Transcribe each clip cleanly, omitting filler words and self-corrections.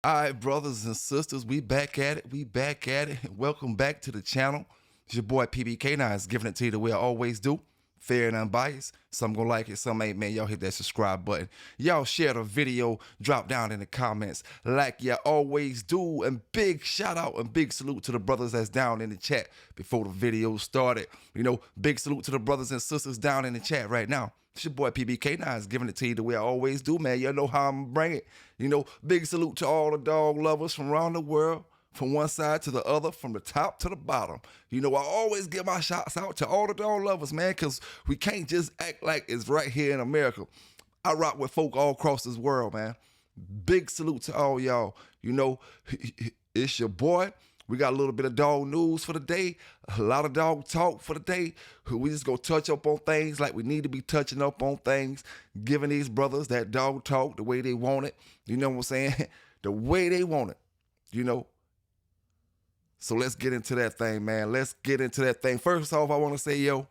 All right, brothers and sisters, we back at it. We back at it. Welcome back to the channel. It's your boy PBK9 giving it to you the way I always do. Fair and unbiased. Some gonna like it, some ain't, man. Y'all hit that subscribe button. Y'all share the video, drop down in the comments like you always do. And big shout out and big salute to the brothers that's down in the chat before the video started. You know, big salute to the brothers and sisters down in the chat right now. It's your boy PBK9 giving it to you the way I always do, man. Y'all know how I'm gonna bring it. You know, big salute to all the dog lovers from around the world, from one side to the other, from the top to the bottom. You know, I always give my shots out to all the dog lovers, man, because we can't just act like it's right here in America. I rock with folk all across this world, man. Big salute to all y'all. You know, it's your boy. We got a little bit of dog news for the day, a lot of dog talk for the day. We just gonna touch up on things like we need to be touching up on things, giving these brothers that dog talk the way they want it. You know what I'm saying? The way they want it, you know. So let's get into that thing, man. Let's get into that thing. First off, I want to say, yo,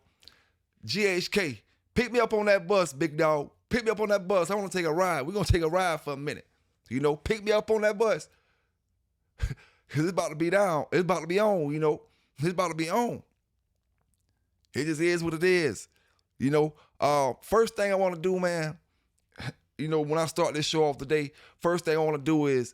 GHK, pick me up on that bus, big dog. Pick me up on that bus. I want to take a ride. We're going to take a ride for a minute. You know, pick me up on that bus. Because it's about to be down. It's about to be on, you know. It's about to be on. It just is what it is. You know, first thing I want to do, man, you know, when I start this show off today, first thing I want to do is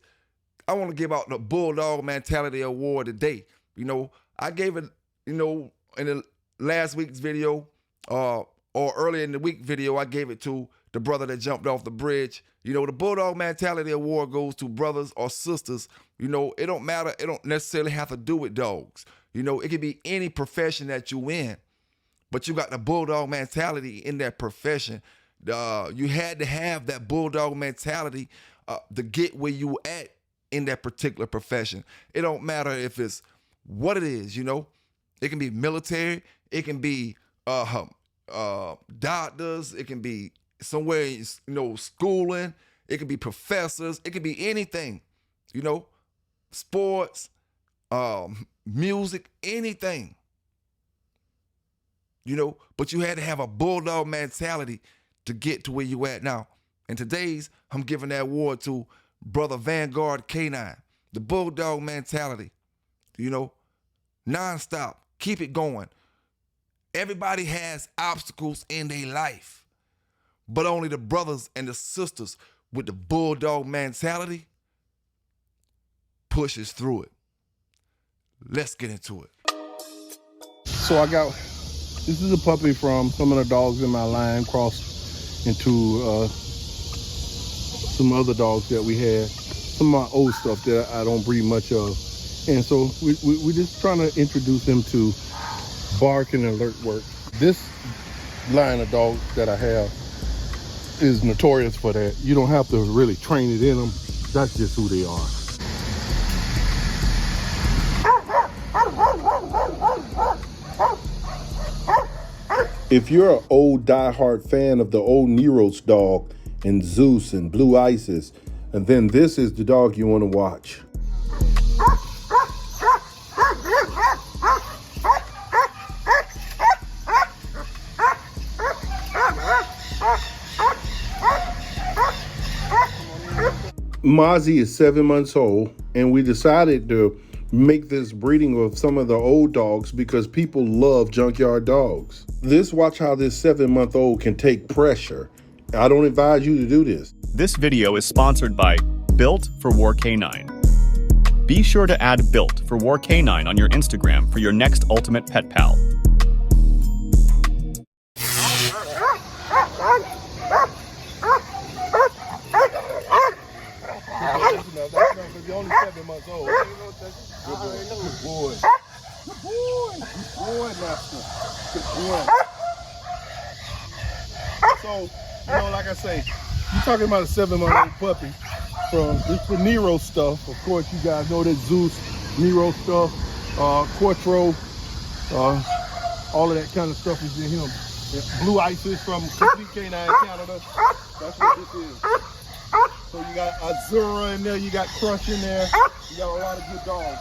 I want to give out the Bulldog Mentality Award today. You know, I gave it, you know, in the last week's video, or earlier in the week video, I gave it to the brother that jumped off the bridge. You know, the Bulldog Mentality Award goes to brothers or sisters. You know, it don't matter. It don't necessarily have to do with dogs. You know, it could be any profession that you in, but you got the Bulldog mentality in that profession. You had to have that Bulldog mentality to get where you at in that particular profession. It don't matter if it's what it is, you know. It can be military. It can be doctors. It can be somewhere, you know, schooling. It can be professors. It can be anything, you know, sports, music, anything, you know. But you had to have a Bulldog mentality to get to where you at now. And today's, I'm giving that award to Brother Vanguard K9, the Bulldog mentality, you know, nonstop, keep it going. Everybody has obstacles in their life, but only the brothers and the sisters with the Bulldog mentality pushes through it. Let's get into it. So this is a puppy from some of the dogs in my line, crossed into some other dogs that we had, some of my old stuff that I don't breed much of. And so we're just trying to introduce him to bark and alert work. This line of dogs that I have is notorious for that. You don't have to really train it in them. That's just who they are. If you're an old diehard fan of the old Nero's dog and Zeus and Blue Isis, and then this is the dog you want to watch. Mozzie is 7 months old, and we decided to make this breeding of some of the old dogs because people love junkyard dogs. Watch how this 7-month-old can take pressure. I don't advise you to do this. This video is sponsored by Built for War K9. Be sure to add Built for War K9 on your Instagram for your next ultimate pet pal. You're only 7 months old. Good boy. Good boy. Good boy, master. Good boy. So, you know, like I say, you're talking about a 7-month-old puppy. It's the Nero stuff. Of course, you guys know that Zeus, Nero stuff, Quattro, all of that kind of stuff is in him. Yeah, Blue Isis from Complete Canine Canada. That's what this is. So you got Azura in there, you got Crush in there, you got a lot of good dogs.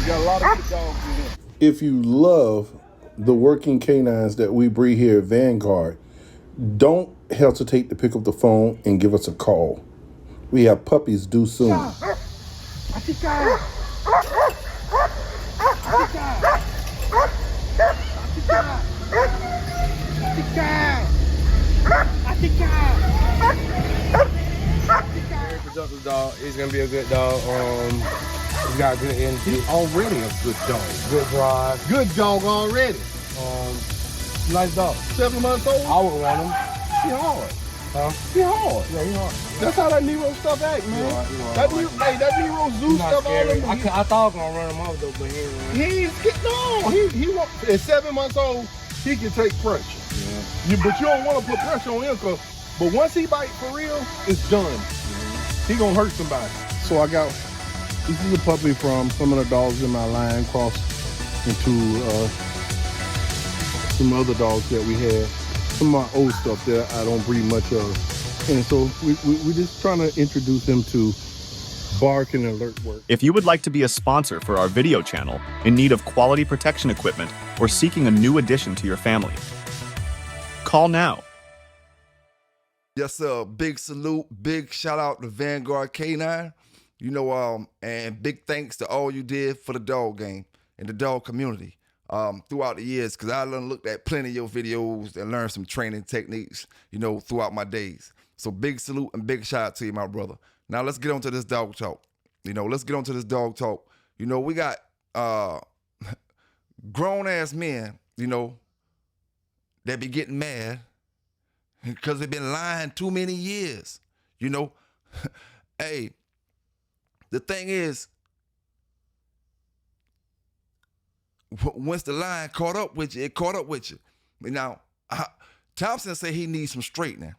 You got a lot of good dogs in there. If you love the working canines that we breed here at Vanguard, don't hesitate to pick up the phone and give us a call. We have puppies due soon. Very productive dog. He's gonna be a good dog. He's got good energy. He's already a good dog. Good drive. Good dog already. Nice dog. 7 months old. I would want him. He hard. Huh? He hard. Yeah, he hard. That's how that Nero stuff act, man. That Nero Zoo He's not stuff all scary. them. I thought I was gonna run him off though, but he ain't run. He ain't scared. No, he won't. At 7 months old, he can take pressure. Yeah. But you don't want to put pressure on him, but once he bite for real, it's done. He gonna hurt somebody. So this is a puppy from some of the dogs in my line, crossed into some other dogs that we had. Some of my old stuff that I don't breed much of. And so we're just trying to introduce him to bark and alert work. If you would like to be a sponsor for our video channel, in need of quality protection equipment, or seeking a new addition to your family, call now. Yes, sir. Big salute, big shout out to Vanguard K9. You know, and big thanks to all you did for the dog game and the dog community throughout the years, because I done looked at plenty of your videos and learned some training techniques, you know, throughout my days. So big salute and big shout out to you, my brother. Now let's get on to this dog talk. You know, let's get on to this dog talk. You know, we got grown ass men, you know, that be getting mad because they've been lying too many years, you know. Hey, the thing is, once the line caught up with you, it caught up with you. Now, Thompson said he needs some straightening.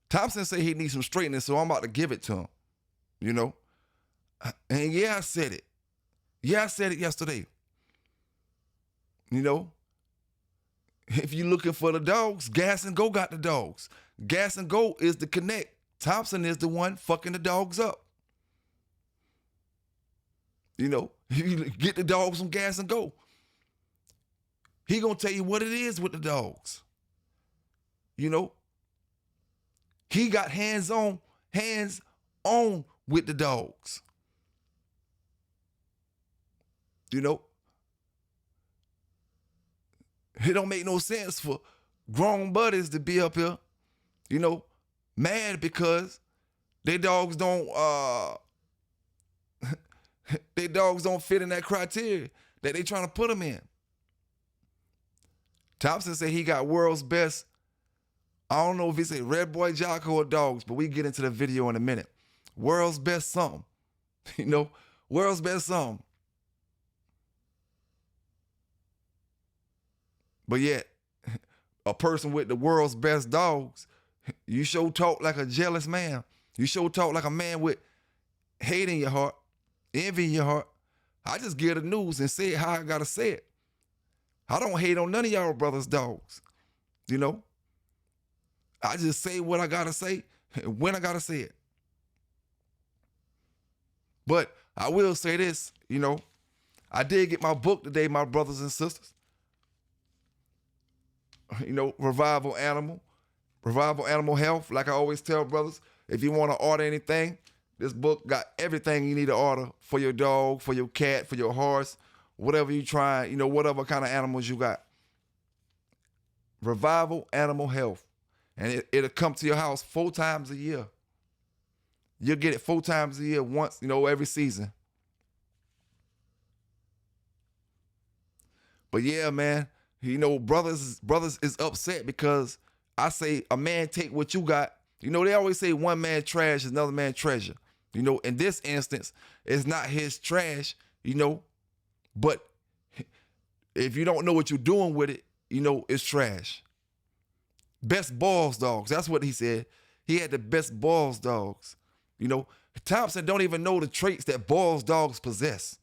Thompson said he needs some straightening, so I'm about to give it to him, you know. And yeah, I said it. Yeah, I said it yesterday. You know, if you're looking for the dogs, Gas and Go got the dogs. Gas and Go is the connect. Thompson is the one fucking the dogs up. You know, you get the dogs on Gas and Go. He gonna tell you what it is with the dogs. You know, he got hands on with the dogs. You know, it don't make no sense for grown buddies to be up here, you know, mad because their dogs don't fit in that criteria that they trying to put them in. Thompson said he got world's best. I don't know if he said Red Boy Jocko or dogs, but we get into the video in a minute. World's best something. You know, world's best something. But yet, a person with the world's best dogs, you sure talk like a jealous man. You sure talk like a man with hate in your heart, envy in your heart. I just give the news and say it how I gotta say it. I don't hate on none of y'all brothers' dogs. You know? I just say what I gotta say when I gotta say it. But I will say this, you know, I did get my book today, my brothers and sisters. You know, Revival Animal Health. Like I always tell brothers, if you want to order anything, this book got everything you need to order for your dog, for your cat, for your horse, whatever you try, you know, whatever kind of animals you got. Revival Animal Health. And it'll come to your house 4 times a year. You'll get it 4 times a year, once, you know, every season. But yeah, man, you know, brothers is upset because I say a man take what you got. You know, they always say one man trash is another man treasure. You know, in this instance, it's not his trash, you know, but if you don't know what you're doing with it, you know, it's trash. Best Boyles dogs. That's what he said. He had the best Boyles dogs. You know, Thompson don't even know the traits that Boyles dogs possess.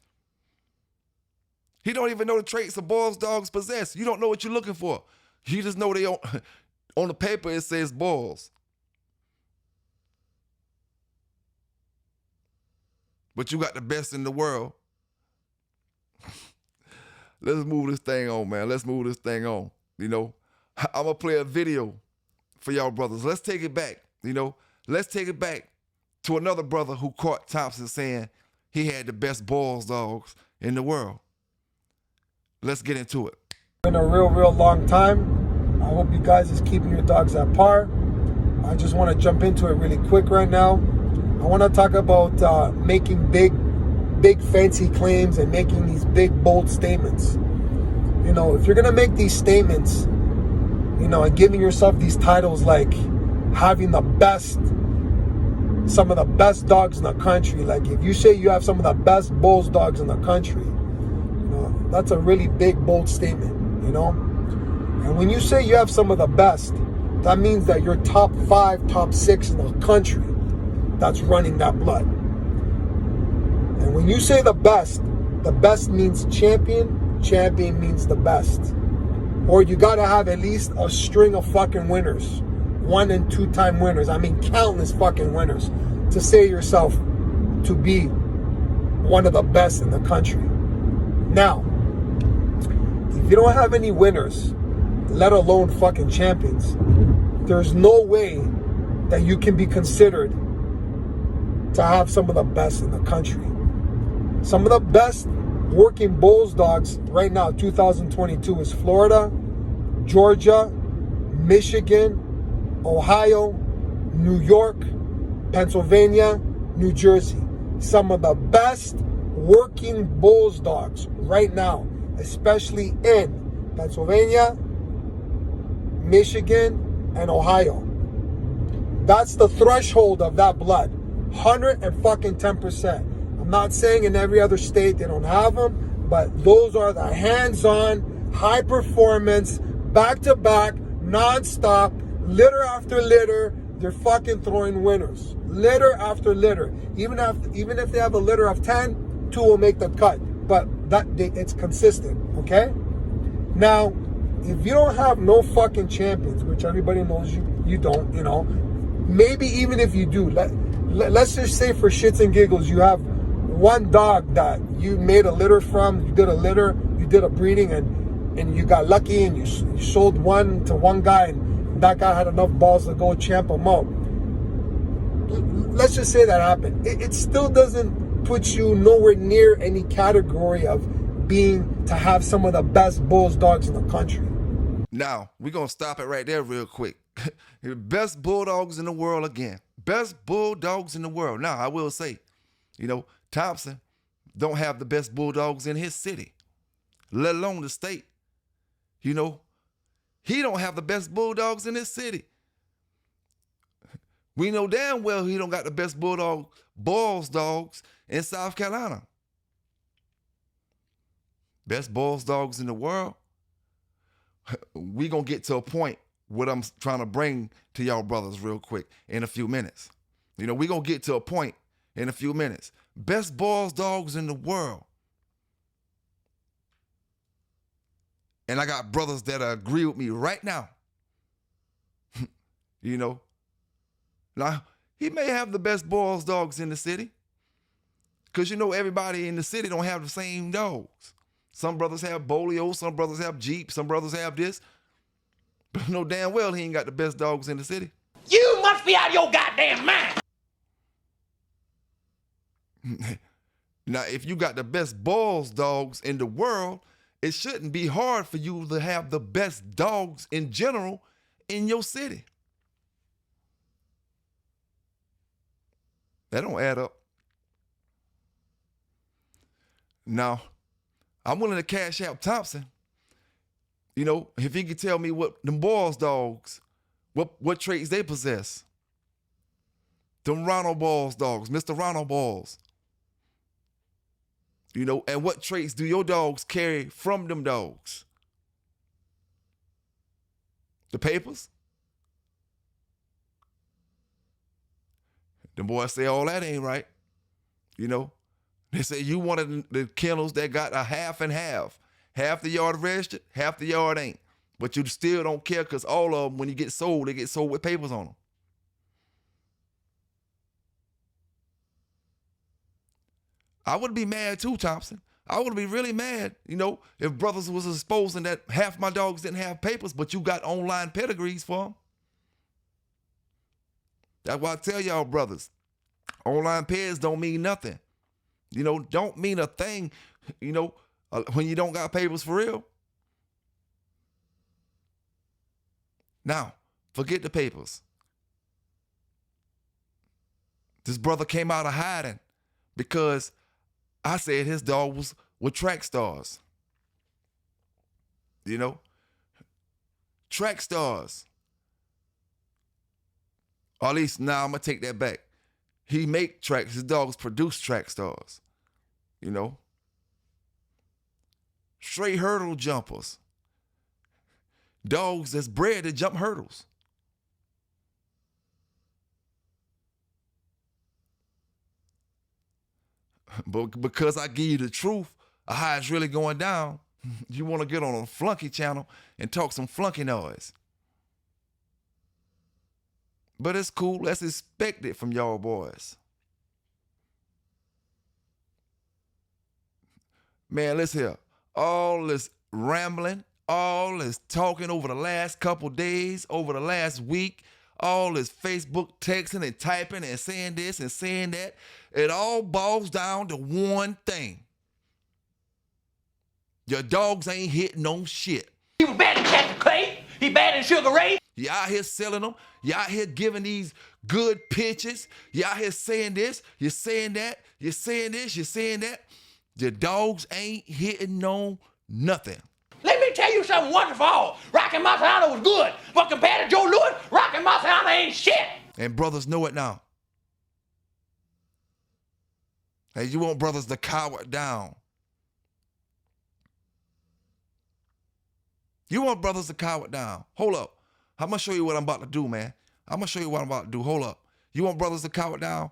He don't even know the traits that Boyles dogs possess. You don't know what you're looking for. You just know they on the paper it says Boyles. But you got the best in the world. Let's move this thing on, man. Let's move this thing on. You know, I'm going to play a video. for y'all brothers. Let's take it back, Let's take it back to another brother who caught Thompson saying he had the best Boyles dogs in the world. Let's get into it. Been a real long time. I hope you guys is keeping your dogs at par. I just want to jump into it really quick right now. I want to talk about making big fancy claims and making these big bold statements. If you're gonna make these statements, and giving yourself these titles like having some of the best dogs in the country, like if you say you have some of the best Boyles dogs in the country, that's a really big bold statement, and when you say you have some of the best, that means that you're top 5, top 6 in the country that's running that blood. And when you say the best means champion means the best. Or you gotta have at least a string of fucking winners, 1 and 2 time winners. I mean, countless fucking winners to say yourself to be one of the best in the country. Now, if you don't have any winners, let alone fucking champions, there's no way that you can be considered to have some of the best in the country. Some of the best working Boyles dogs right now, 2022, is Florida, Georgia, Michigan, Ohio, New York, Pennsylvania, New Jersey. Some of the best working Boyles dogs right now, especially in Pennsylvania, Michigan, and Ohio. That's the threshold of that blood. 110%. I'm not saying in every other state they don't have them, but those are the hands-on, high performance, back-to-back, non-stop, litter after litter. They're fucking throwing winners. Litter after litter. Even if they have a litter of 10, 2 will make the cut. But it's consistent, okay? Now, if you don't have no fucking champions, which everybody knows you don't, maybe even if you do, let's just say for shits and giggles, you have one dog that you made a litter from, you did a breeding, and you got lucky and you sold one to one guy, and that guy had enough balls to go champ him out. Let's just say that happened. It still doesn't put you nowhere near any category of to have some of the best Boyles dogs in the country. Now, we're going to stop it right there real quick. Best bulldogs in the world again. Best bulldogs in the world. Now, I will say, Thompson don't have the best bulldogs in his city, let alone the state. He don't have the best bulldogs in his city. We know damn well he don't got the best Boyles dogs in South Carolina. Best Boyles dogs in the world. We gonna get to a point what I'm trying to bring to y'all brothers real quick in a few minutes. We gonna get to a point in a few minutes. Best Boyles dogs in the world. And I got brothers that agree with me right now. Now, he may have the best Boyles dogs in the city. Because everybody in the city don't have the same dogs. Some brothers have Boyles, some brothers have Jeep, some brothers have this. But know damn well he ain't got the best dogs in the city. You must be out of your goddamn mind. Now, if you got the best Boyles dogs in the world, it shouldn't be hard for you to have the best dogs in general in your city. That don't add up. Now, I'm willing to cash out Thompson. If he could tell me what them Boyles dogs, what traits they possess. Them Ronald Boyles dogs, Mr. Ronald Boyles. And what traits do your dogs carry from them dogs? The papers? Them boys say all that ain't right. They say you one of the kennels that got a half and half. Half the yard registered, half the yard ain't. But you still don't care because all of them, when you get sold, they get sold with papers on them. I would be mad too, Thompson. I would be really mad, if brothers was exposing that half my dogs didn't have papers, but you got online pedigrees for them. That's why I tell y'all, brothers, online pairs don't mean nothing. You know, don't mean a thing, you know, when you don't got papers for real. Now, forget the papers. This brother came out of hiding because I said his dog was with track stars. You know? Track stars. Or at least now I'm going to take that back. He make tracks. His dogs produce track stars. You know? Straight hurdle jumpers. Dogs that's bred to jump hurdles. But because I give you the truth of how it's really going down, you want to get on a flunky channel and talk some flunky noise. But it's cool. Let's expect it from y'all boys. Man, listen here. All this rambling, all this talking over the last couple days, over the last week, all this Facebook texting and typing and saying this and saying that, it all boils down to one thing. Your dogs ain't hitting no shit. He was bad in Captain Clay. He bad in Sugar Ray. You out here selling them. You out here giving these good pitches. You out here saying this. You're saying that. You're saying this. You're saying that. Your dogs ain't hitting no nothing. Let me tell you something wonderful. Rocky Montana was good, but compared to Joe Louis, Rocky Montana ain't shit. And brothers know it now. And you want brothers to cower it down. You want brothers to cower it down. Hold up. I'm going to show you what I'm about to do, man. I'm going to show you what I'm about to do. Hold up. You want brothers to cower it down?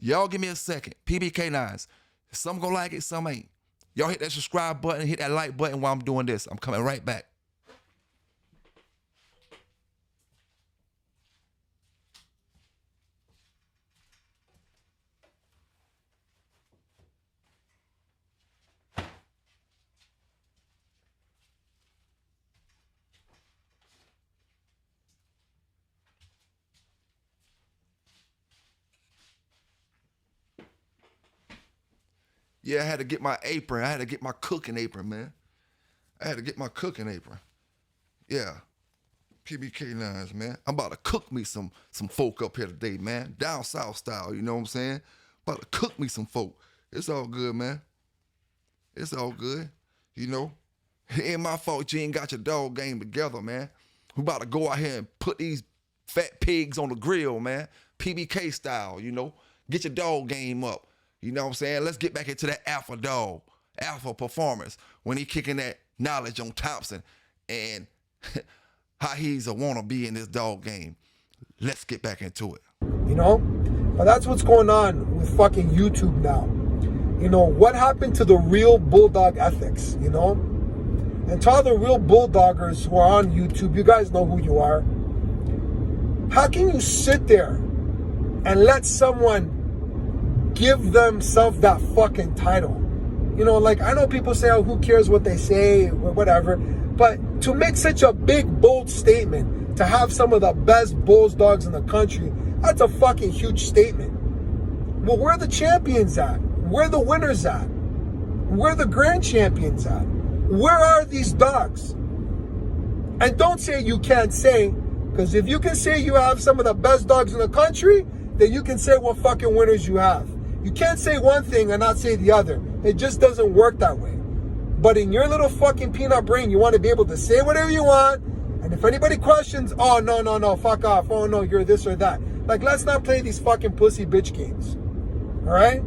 Y'all give me a second. PBK9s. Some gonna like it, some ain't. Y'all hit that subscribe button, hit that like button while I'm doing this. I'm coming right back. Yeah, I had to get my apron. I had to get my cooking apron, man. I had to get my cooking apron. Yeah. PBK9s, man. I'm about to cook me some folk up here today, man. Down south style, you know what I'm saying? About to cook me some folk. It's all good, man. It's all good. You know? It ain't my fault you ain't got your dog game together, man. We about to go out here and put these fat pigs on the grill, man. PBK style, you know? Get your dog game up. You know what I'm saying? Let's get back into that alpha dog, alpha performance when he kicking that knowledge on Thompson and how he's a wannabe in this dog game. Let's get back into it. You know? But that's what's going on with fucking YouTube now. You know, what happened to the real bulldog ethics, you know? And to all the real bulldoggers who are on YouTube, you guys know who you are. How can you sit there and let someone give themselves that fucking title? You know, like, I know people say, oh, who cares what they say, or whatever. But to make such a big, bold statement, to have some of the best bulls dogs in the country, that's a fucking huge statement. Well, where are the champions at? Where are the winners at? Where are the grand champions at? Where are these dogs? And don't say you can't say, because if you can say you have some of the best dogs in the country, then you can say what fucking winners you have. You can't say one thing and not say the other. It just doesn't work that way. But in your little fucking peanut brain, you want to be able to say whatever you want. And if anybody questions, oh, no, fuck off. Oh, no, you're this or that. Like, let's not play these fucking pussy bitch games. All right?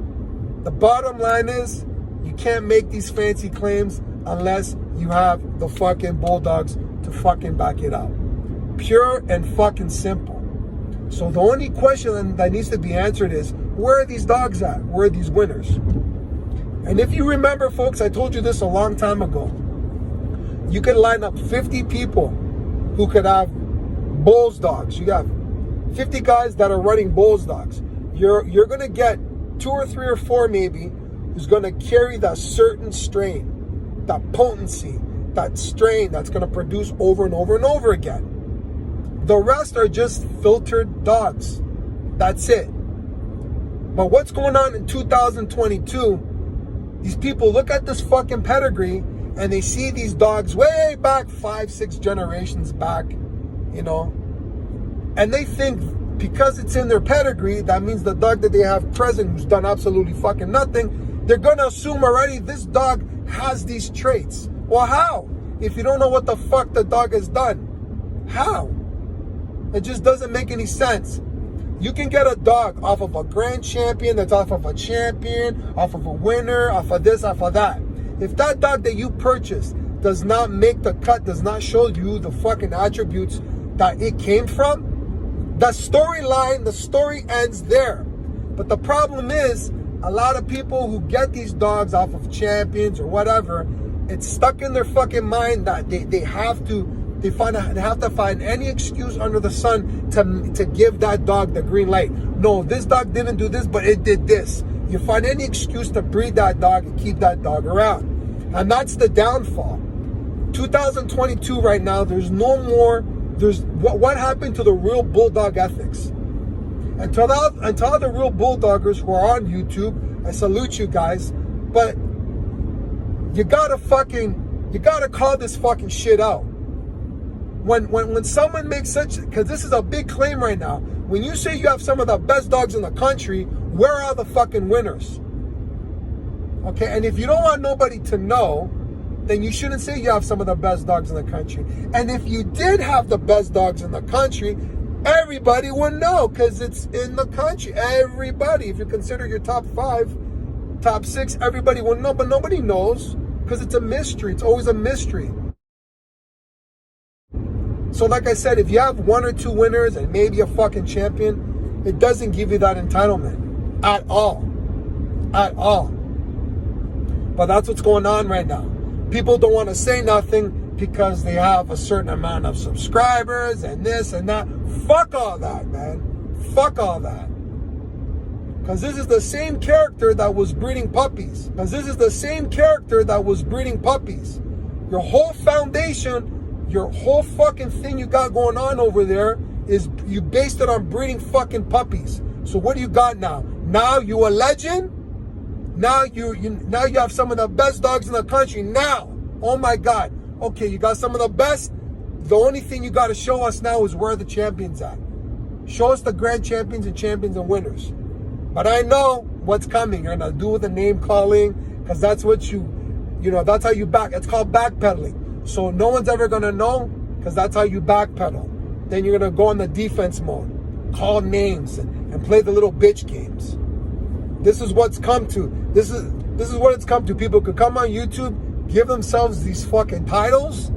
The bottom line is, you can't make these fancy claims unless you have the fucking bulldogs to fucking back it up. Pure and fucking simple. So the only question that needs to be answered is, where are these dogs at? Where are these winners? And if you remember, folks, I told you this a long time ago. You could line up 50 people who could have bulls dogs. You got 50 guys that are running bulls dogs. You're going to get 2 or 3 or 4 maybe who's going to carry that certain strain, that potency, that strain that's going to produce over and over and over again. The rest are just filtered dogs. That's it. But what's going on in 2022? These people look at this fucking pedigree and they see these dogs way back 5-6 generations back, you know, and they think because it's in their pedigree, that means the dog that they have present who's done absolutely fucking nothing, they're gonna assume already this dog has these traits. Well, how? If you don't know what the fuck the dog has done, how? It just doesn't make any sense. You can get a dog off of a grand champion, that's off of a champion, off of a winner, off of this, off of that. If that dog that you purchased does not make the cut, does not show you the fucking attributes that it came from, the storyline, the story ends there. But the problem is, a lot of people who get these dogs off of champions or whatever, it's stuck in their fucking mind that they have to find any excuse under the sun to give that dog the green light. No, this dog didn't do this, but it did this. You find any excuse to breed that dog and keep that dog around. And that's the downfall. 2022 right now, there's no more, what happened to the real bulldog ethics? And to all the real bulldoggers who are on YouTube, I salute you guys, but you gotta call this fucking shit out. When someone makes such, because this is a big claim right now, when you say you have some of the best dogs in the country, where are the fucking winners? Okay, and if you don't want nobody to know, then you shouldn't say you have some of the best dogs in the country. And if you did have the best dogs in the country, everybody would know, because it's in the country. Everybody, if you consider your top 5, top 6, everybody will know, but nobody knows, because it's a mystery. It's always a mystery. So like I said, if you have 1 or 2 winners and maybe a fucking champion, it doesn't give you that entitlement at all. At all. But that's what's going on right now. People don't want to say nothing because they have a certain amount of subscribers and this and that. Fuck all that, man. Fuck all that. Because this is the same character that was breeding puppies. Your whole foundation, your whole fucking thing you got going on over there is you based it on breeding fucking puppies. So what do you got now? Now you a legend? Now you have some of the best dogs in the country. Now, oh my God. Okay, you got some of the best. The only thing you got to show us now is where the champions at. Show us the grand champions and winners. But I know what's coming. You're gonna do the name calling, because that's what that's how you back. It's called backpedaling. So no one's ever gonna know, because that's how you backpedal. Then you're gonna go on the defense mode, call names and play the little bitch games. This is what's come to. This is what it's come to. People could come on YouTube, give themselves these fucking titles.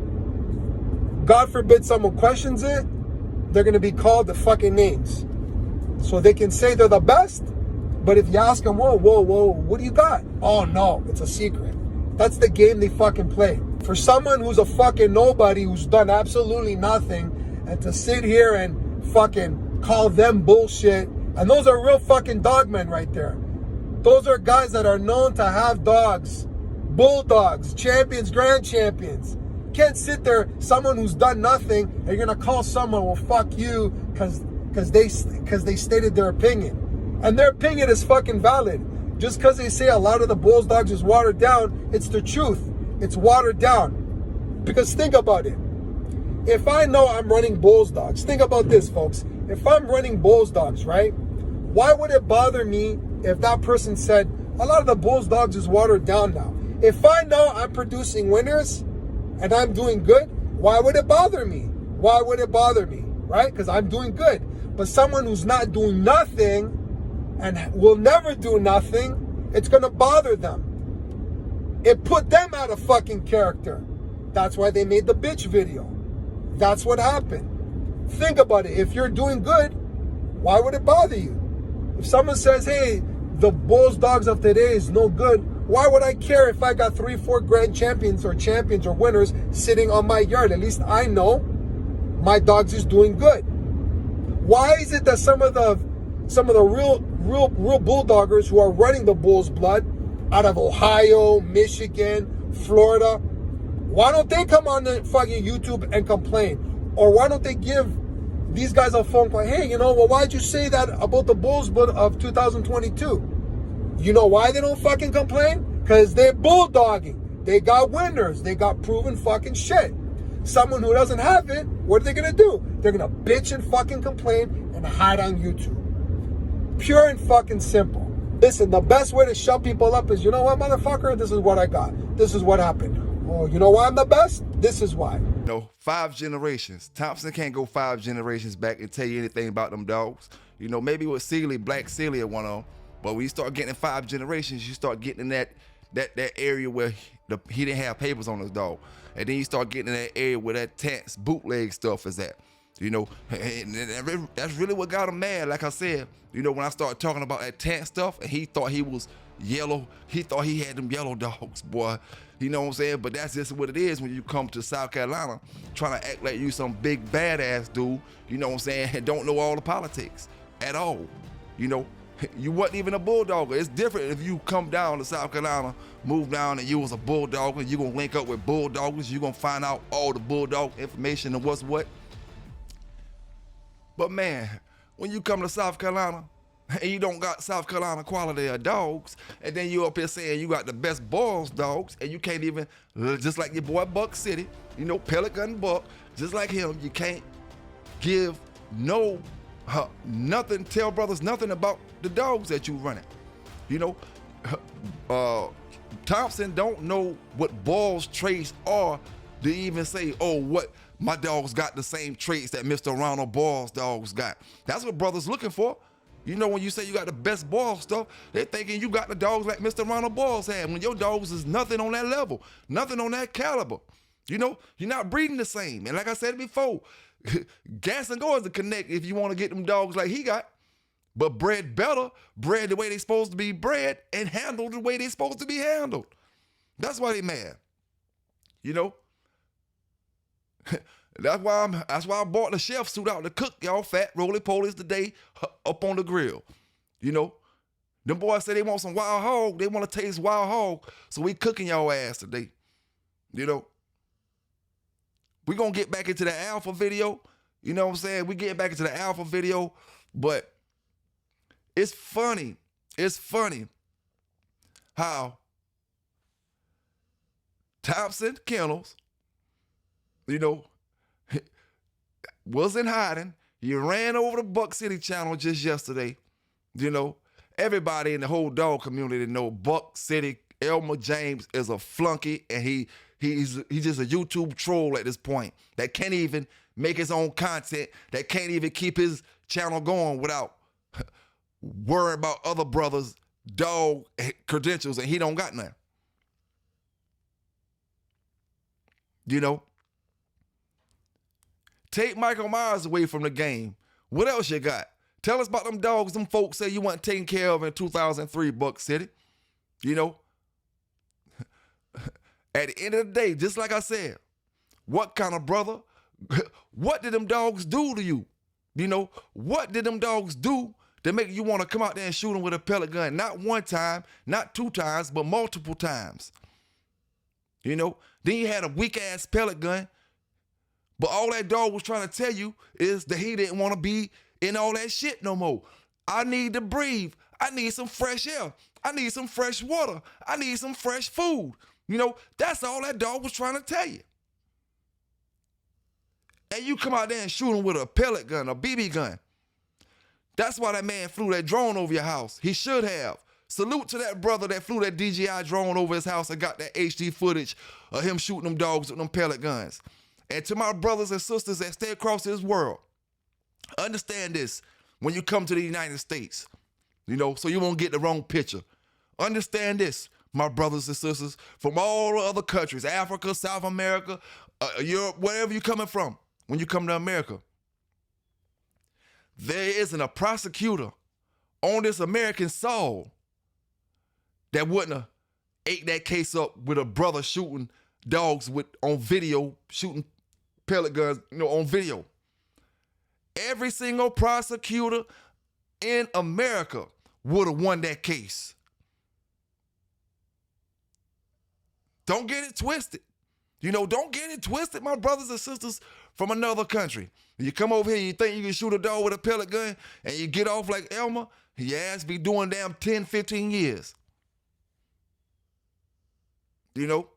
God forbid someone questions it, they're gonna be called the fucking names. So they can say they're the best, but if you ask them, whoa, what do you got? Oh no, it's a secret. That's the game they fucking play. For someone who's a fucking nobody, who's done absolutely nothing, and to sit here and fucking call them bullshit, and those are real fucking dogmen right there. Those are guys that are known to have dogs, bulldogs, champions, grand champions. Can't sit there, someone who's done nothing, and you're gonna call someone, well, fuck you, because they stated their opinion. And their opinion is fucking valid. Just because they say a lot of the Bulls dogs is watered down, it's the truth. It's watered down. Because think about it. If I know I'm running Bulls dogs, think about this, folks. If I'm running Bulls dogs, right? Why would it bother me if that person said, a lot of the Bulls dogs is watered down now? If I know I'm producing winners and I'm doing good, why would it bother me? Why would it bother me, right? Because I'm doing good. But someone who's not doing nothing and will never do nothing, it's going to bother them. It put them out of fucking character. That's why they made the bitch video. That's what happened. Think about it. If you're doing good, why would it bother you? If someone says, hey, the Bulls dogs of today is no good, why would I care if I got 3-4 grand champions or winners sitting on my yard? At least I know my dogs is doing good. Why is it that some of the real bulldoggers who are running the Bulls blood out of Ohio, Michigan, Florida, why don't they come on the fucking YouTube and complain? Or why don't they give these guys will phone call, hey, you know, well, why'd you say that about the Bulls of 2022? You know why they don't fucking complain? Because they're bulldogging. They got winners. They got proven fucking shit. Someone who doesn't have it, what are they going to do? They're going to bitch and fucking complain and hide on YouTube. Pure and fucking simple. Listen, the best way to shut people up is, you know what, motherfucker? This is what I got. This is what happened. Oh, you know why I'm the best? This is why. You know, 5 generations. Thompson can't go 5 generations back and tell you anything about them dogs. You know, maybe with Sealy, Black Sealy or one of them. But when you start getting 5 generations, you start getting in that area where he didn't have papers on his dog. And then you start getting in that area where that Tance bootleg stuff is at. You know, and that's really what got him mad. Like I said, you know, when I started talking about that Tance stuff and he thought he was yellow, he thought he had them yellow dogs, boy. You know what I'm saying? But that's just what it is when you come to South Carolina trying to act like you some big badass dude, you know what I'm saying, and don't know all the politics at all. You know, you wasn't even a bulldogger. It's different if you come down to South Carolina, move down, and you was a bulldogger. You're going to link up with bulldoggers. You're going to find out all the bulldog information and what's what. But man, when you come to South Carolina and you don't got South Carolina quality of dogs, and then you up here saying you got the best Boyles dogs, and you can't even, just like your boy Buck City, you know, Pelican Buck, just like him, you can't give nothing, tell brothers nothing about the dogs that you running. You know, Thompson don't know what Boyles traits are to even say, oh, what, my dogs got the same traits that Mr. Ronald Boyles' dogs got. That's what brothers looking for. You know, when you say you got the best Boyles stuff, they're thinking you got the dogs like Mr. Ronald Boyles had, when your dogs is nothing on that level, nothing on that caliber. You know, you're not breeding the same. And like I said before, gas and go is the connect if you want to get them dogs like he got. But bred better, bred the way they supposed to be bred, and handled the way they supposed to be handled. That's why they mad. You know? That's why I bought the chef suit out to cook y'all fat roly-polies today up on the grill. You know? Them boys say they want some wild hog. They want to taste wild hog. So we cooking y'all ass today. You know? We gonna get back into the alpha video. You know what I'm saying? We get back into the alpha video, but it's funny. It's funny how Thompson Kennels, you know, was in hiding. He ran over the Buck City channel just yesterday. You know, everybody in the whole dog community know Buck City, Elmer James is a flunky, and he's just a YouTube troll at this point that can't even make his own content, that can't even keep his channel going without worrying about other brothers' dog credentials, and he don't got none. You know? Take Michael Myers away from the game. What else you got? Tell us about them dogs them folks say you weren't taken care of in 2003, Buck City. You know? At the end of the day, just like I said, what kind of brother, what did them dogs do to you? You know, what did them dogs do to make you want to come out there and shoot them with a pellet gun? Not one time, not 2 times, but multiple times. You know, then you had a weak-ass pellet gun, but all that dog was trying to tell you is that he didn't want to be in all that shit no more. I need to breathe. I need some fresh air. I need some fresh water. I need some fresh food. You know, that's all that dog was trying to tell you. And you come out there and shoot him with a pellet gun, a BB gun. That's why that man flew that drone over your house. He should have. Salute to that brother that flew that DJI drone over his house and got that HD footage of him shooting them dogs with them pellet guns. And to my brothers and sisters that stay across this world, understand this when you come to the United States, you know, so you won't get the wrong picture. Understand this, my brothers and sisters from all the other countries, Africa, South America, Europe, wherever you're coming from, when you come to America. There isn't a prosecutor on this American soil that wouldn't have ate that case up with a brother shooting dogs on video, shooting pellet guns, you know, on video. Every single prosecutor in America would have won that case. Don't get it twisted. You know, don't get it twisted, my brothers and sisters from another country. You come over here, you think you can shoot a dog with a pellet gun, and you get off like Elmer, your ass be doing damn 10, 15 years. You know?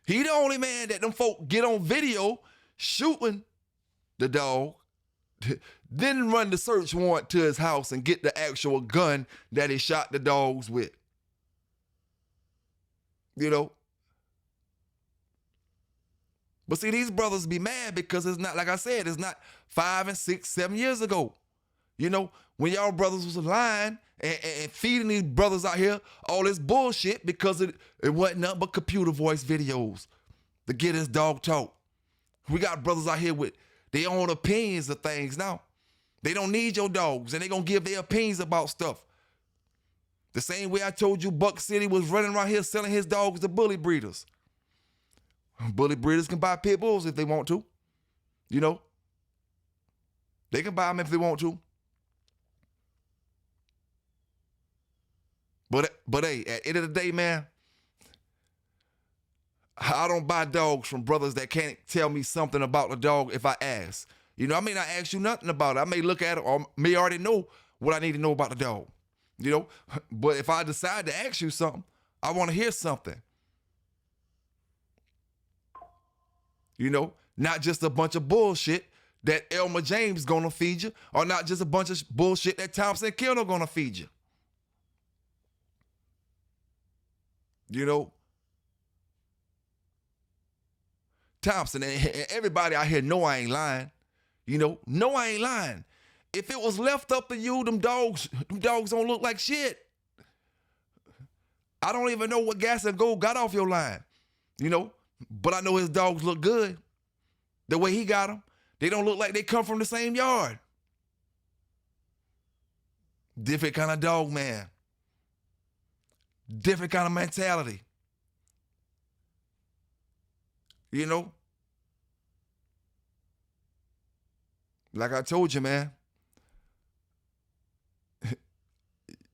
He the only man that them folk get on video shooting the dog, then run the search warrant to his house and get the actual gun that he shot the dogs with. You know? But see, these brothers be mad because it's not, like I said, it's not 5 and 6, 7 years ago. You know, when y'all brothers was lying and feeding these brothers out here all this bullshit because it wasn't nothing but computer voice videos to get his dog talk. We got brothers out here with their own opinions of things now. They don't need your dogs, and they gonna give their opinions about stuff. The same way I told you Buck City was running around here selling his dogs to bully breeders. Bully breeders can buy pit bulls if they want to. You know? They can buy them if they want to. But hey, at the end of the day, man, I don't buy dogs from brothers that can't tell me something about the dog if I ask. You know, I may not ask you nothing about it. I may look at it or may already know what I need to know about the dog. You know? But if I decide to ask you something, I want to hear something. You know? Not just a bunch of bullshit that Elmer James gonna feed you, or not just a bunch of bullshit that Thompson Kennel gonna feed you. You know? Thompson, and everybody out here know I ain't lying. You know, no, I ain't lying. If it was left up to you, them dogs don't look like shit. I don't even know what gas and gold got off your line, you know, but I know his dogs look good. The way he got them, they don't look like they come from the same yard. Different kind of dog, man. Different kind of mentality. You know? Like I told you, man.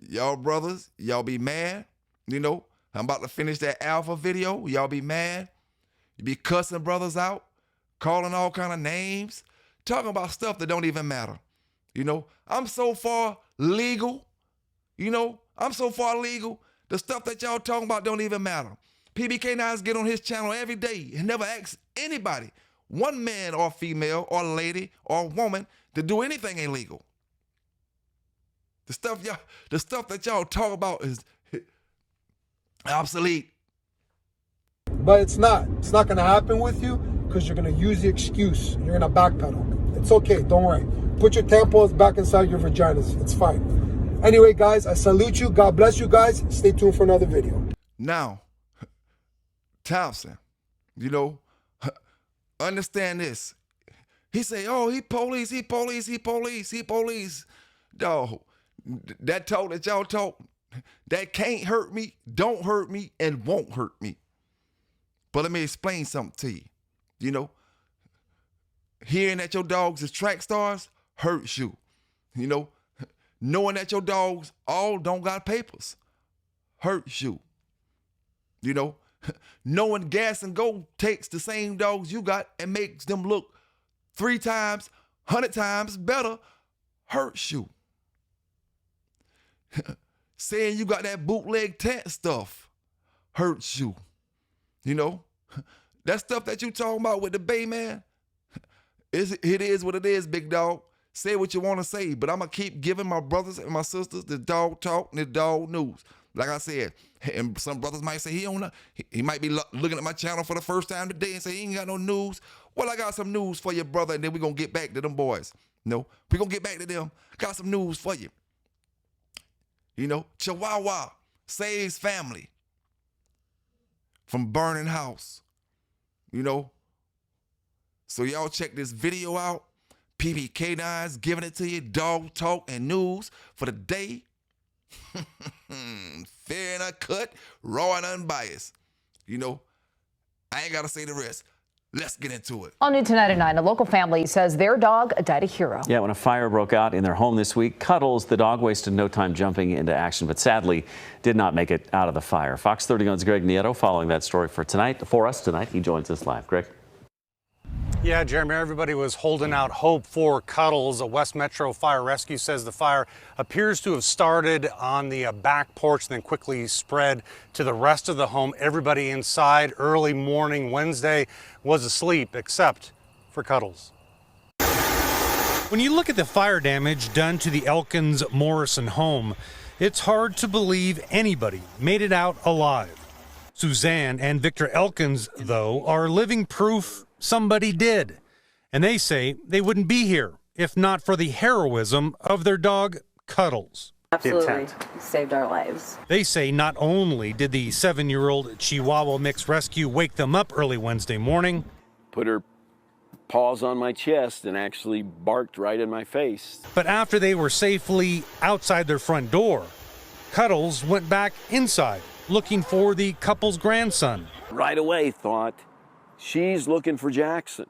Y'all brothers, y'all be mad. You know, I'm about to finish that alpha video. Y'all be mad. You be cussing brothers out, calling all kind of names, talking about stuff that don't even matter. You know, I'm so far legal. You know, I'm so far legal. The stuff that y'all talking about don't even matter. PBK9s get on his channel every day and never asks anybody, one man or female or lady or woman, to do anything illegal. The stuff that y'all talk about is obsolete. But it's not. It's not going to happen with you because you're going to use the excuse. You're going to backpedal. It's okay. Don't worry. Put your tampons back inside your vaginas. It's fine. Anyway, guys, I salute you. God bless you guys. Stay tuned for another video. Now, Thompson, you know, understand this. He say, oh, he police. Dog, that talk that y'all talk, that can't hurt me, don't hurt me, and won't hurt me. But let me explain something to you. You know, hearing that your dogs is track stars hurts you. You know, knowing that your dogs all don't got papers hurts you. You know, knowing gas and gold takes the same dogs you got and makes them look 3 times, 100 times better hurts you. Saying you got that bootleg tent stuff hurts you. You know, that stuff that you talking about with the Bay, man, it is what it is, big dog. Say what you want to say, but I'm going to keep giving my brothers and my sisters the dog talk and the dog news. Like I said, and some brothers might say he don't know. He might be looking at my channel for the first time today and say he ain't got no news. Well, I got some news for you, brother, and then we're going to get back to them boys. No, we're going to get back to them. Got some news for you. You know, Chihuahua saves family from burning house. You know, so y'all check this video out. PBK9's giving it to you, dog talk and news for the day. Fair and uncut, raw and unbiased. You know, I ain't got to say the rest. Let's get into it. On New Tonight at 9, a local family says their dog died a hero. Yeah, when a fire broke out in their home this week, Cuddles, the dog, wasted no time jumping into action, but sadly did not make it out of the fire. Fox 31's Greg Nieto following that story for us tonight. He joins us live. Greg? Yeah, Jeremy, everybody was holding out hope for Cuddles. A West Metro Fire Rescue says the fire appears to have started on the back porch, then quickly spread to the rest of the home. Everybody inside early morning Wednesday was asleep, except for Cuddles. When you look at the fire damage done to the Elkins Morrison home, it's hard to believe anybody made it out alive. Suzanne and Victor Elkins, though, are living proof somebody did. And they say they wouldn't be here if not for the heroism of their dog, Cuddles. Absolutely saved our lives. They say not only did the 7-year-old Chihuahua mixed rescue wake them up early Wednesday morning, put her paws on my chest and actually barked right in my face. but after they were safely outside their front door, Cuddles went back inside looking for the couple's grandson. Right away thought, she's looking for Jackson.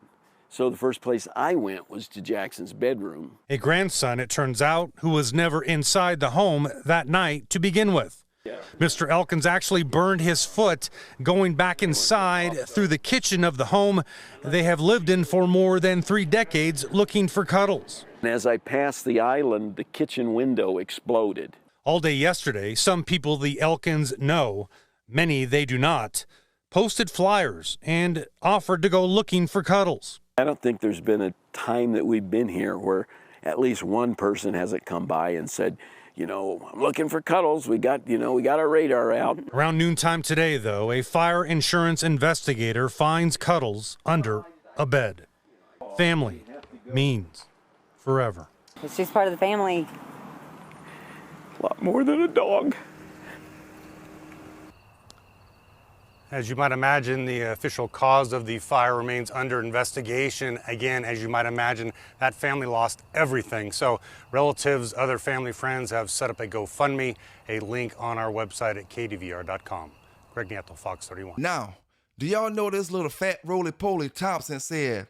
So the first place I went was to Jackson's bedroom. A grandson, it turns out, who was never inside the home that night to begin with. Yeah. Mr. Elkins actually burned his foot going back inside through the kitchen of the home they have lived in for more than 3 decades looking for Cuddles. And as I passed the island, the kitchen window exploded. All day yesterday, some people the Elkins know, many they do not, posted flyers and offered to go looking for Cuddles. I don't think there's been a time that we've been here where at least one person hasn't come by and said, you know, I'm looking for Cuddles. We got our radar out. Around noontime today, though, a fire insurance investigator finds Cuddles under a bed. Family means forever. She's part of the family. A lot more than a dog. As you might imagine, the official cause of the fire remains under investigation. Again, as you might imagine, that family lost everything. So relatives, other family friends have set up a GoFundMe, a link on our website at kdvr.com. Greg Nieto, Fox 31. Now, do y'all know this little fat roly-poly Thompson said,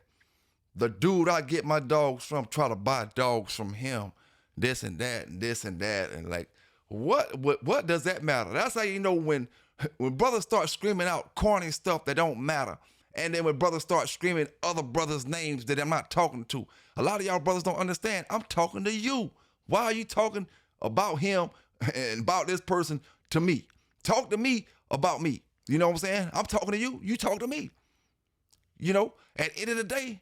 the dude I get my dogs from try to buy dogs from him, this and that and this and that. And like, what does that matter? That's how you know when brothers start screaming out corny stuff that don't matter, and then when brothers start screaming other brothers' names that I'm not talking to. A lot of y'all brothers don't understand. I'm talking to you. Why are you talking about him and about this person to me? Talk to me about me. You know what I'm saying? I'm talking to you. You talk to me. You know, at the end of the day,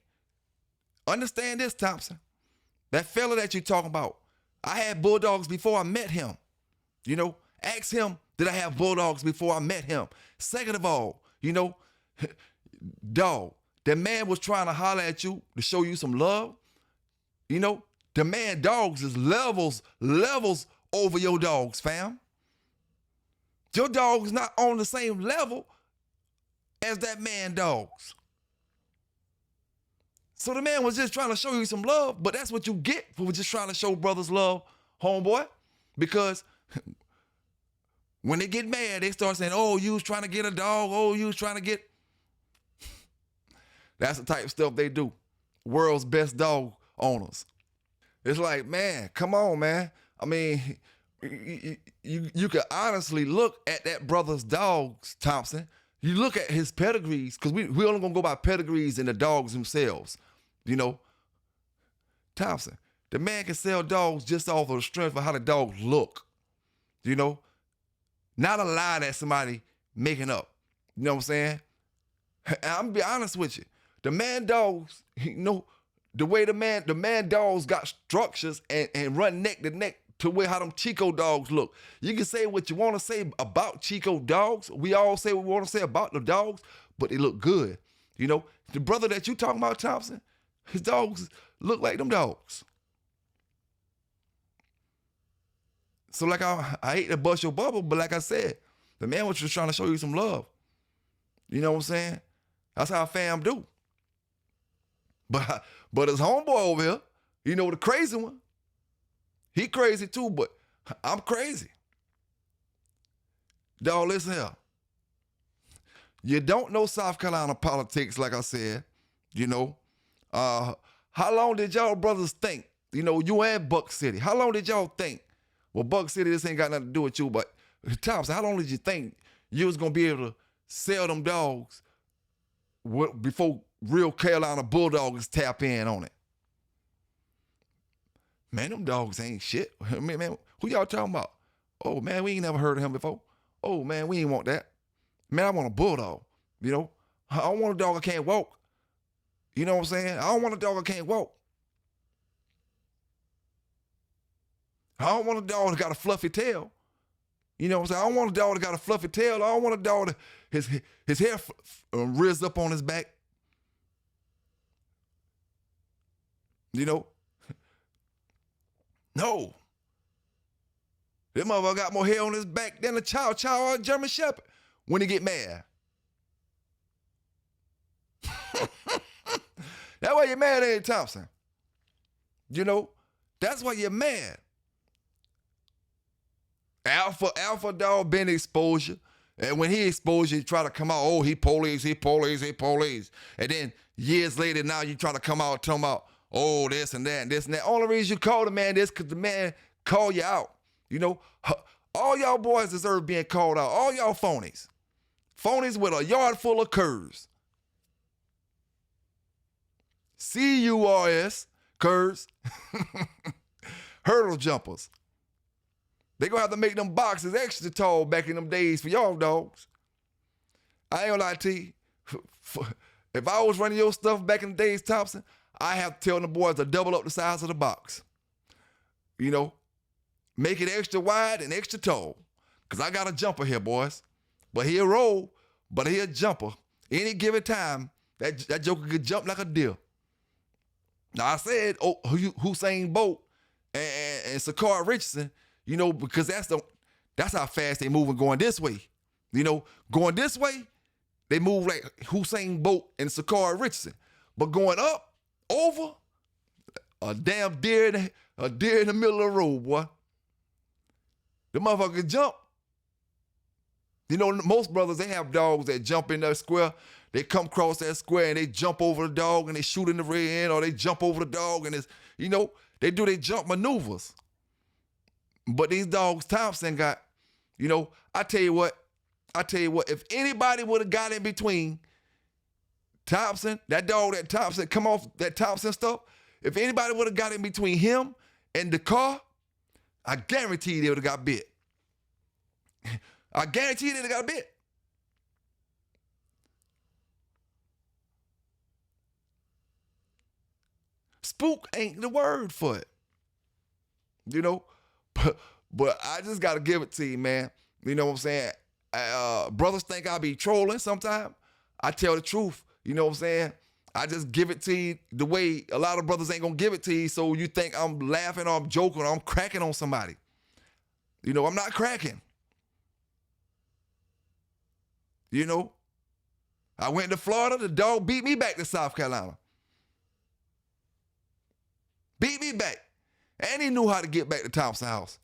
understand this, Thompson. That fella that you're talking about, I had bulldogs before I met him. You know, ask him, did I have bulldogs before I met him? Second of all, you know, dog, that man was trying to holler at you to show you some love. You know, the man dogs is levels over your dogs, fam. Your dog is not on the same level as that man dogs. So the man was just trying to show you some love, but that's what you get for just trying to show brothers love, homeboy. Because when they get mad, they start saying, oh, you was trying to get a dog. Oh, you was trying to get. That's the type of stuff they do. World's best dog owners. It's like, man, come on, man. I mean, you can honestly look at that brother's dogs, Thompson. You look at his pedigrees, because we only going to go by pedigrees and the dogs themselves. You know, Thompson, the man can sell dogs just off of the strength of how the dogs look. You know, not a lie that somebody making up. You know what I'm saying? And I'm gonna be honest with you. The man dogs, you know, the way the man dogs got structures and run neck to neck to where how them Chico dogs look. You can say what you want to say about Chico dogs. We all say what we want to say about the dogs, but they look good. You know, the brother that you talking about, Thompson, his dogs look like them dogs. So like I hate to bust your bubble, but like I said, the man was just trying to show you some love. You know what I'm saying? That's how fam do. But his homeboy over here, you know, the crazy one, he crazy too, but I'm crazy. Dog, listen here. You don't know South Carolina politics, like I said, you know. How long did y'all brothers think, you know, you and Buck City, how long did y'all think, well, Buck City, this ain't got nothing to do with you, but Thompson, how long did you think you was going to be able to sell them dogs before real Carolina Bulldogs tap in on it? Man, them dogs ain't shit. Man, who y'all talking about? Oh, man, we ain't never heard of him before. Oh, man, we ain't want that. Man, I want a bulldog, you know. I don't want a dog that can't walk. You know what I'm saying? I don't want a dog that can't walk. I don't want a dog that got a fluffy tail. You know what I'm saying? I don't want a dog that got a fluffy tail. I don't want a dog that his hair rizzed up on his back. You know? No. This motherfucker got more hair on his back than a chow or a German Shepherd when he get mad. That's why you're mad, ain't it, Thompson? You know? That's why you're mad. Alpha dog been exposure. And when he exposed you, he try to come out, oh, he police. And then years later, now you try to come out talking about, oh, this and that and this and that. Only reason you call the man this because the man call you out. You know, all y'all boys deserve being called out. All y'all phonies. Phonies with a yard full of curves. CURS, curves. Hurdle jumpers. They gonna have to make them boxes extra tall back in them days for y'all dogs. I ain't gonna lie to you. If I was running your stuff back in the days, Thompson, I have to tell the boys to double up the size of the box. You know, make it extra wide and extra tall. Cause I got a jumper here, boys. But he'll roll, but he'll jumper. Any given time, that joker could jump like a deer. Now I said, oh, Usain Bolt and Sakar Richardson, you know, because that's how fast they moving going this way. You know, going this way, they move like Usain Bolt and Sakar Richardson. But going up, over, a damn deer in the middle of the road, boy. The motherfucker can jump. You know, most brothers, they have dogs that jump in that square. They come across that square and they jump over the dog and they shoot in the rear end, or they jump over the dog and it's, you know, they do their jump maneuvers. But these dogs Thompson got, you know, I tell you what, if anybody would have got in between Thompson, that dog that Thompson come off that Thompson stuff, if anybody would have got in between him and the car, I guarantee they would have got bit. I guarantee they would have got bit. Spook ain't the word for it. You know? But I just got to give it to you, man. You know what I'm saying? Brothers think I be trolling sometimes. I tell the truth. You know what I'm saying? I just give it to you the way a lot of brothers ain't going to give it to you, so you think I'm laughing or I'm joking or I'm cracking on somebody. You know, I'm not cracking. You know? I went to Florida. The dog beat me back to South Carolina. Beat me back. And he knew how to get back to Thompson house.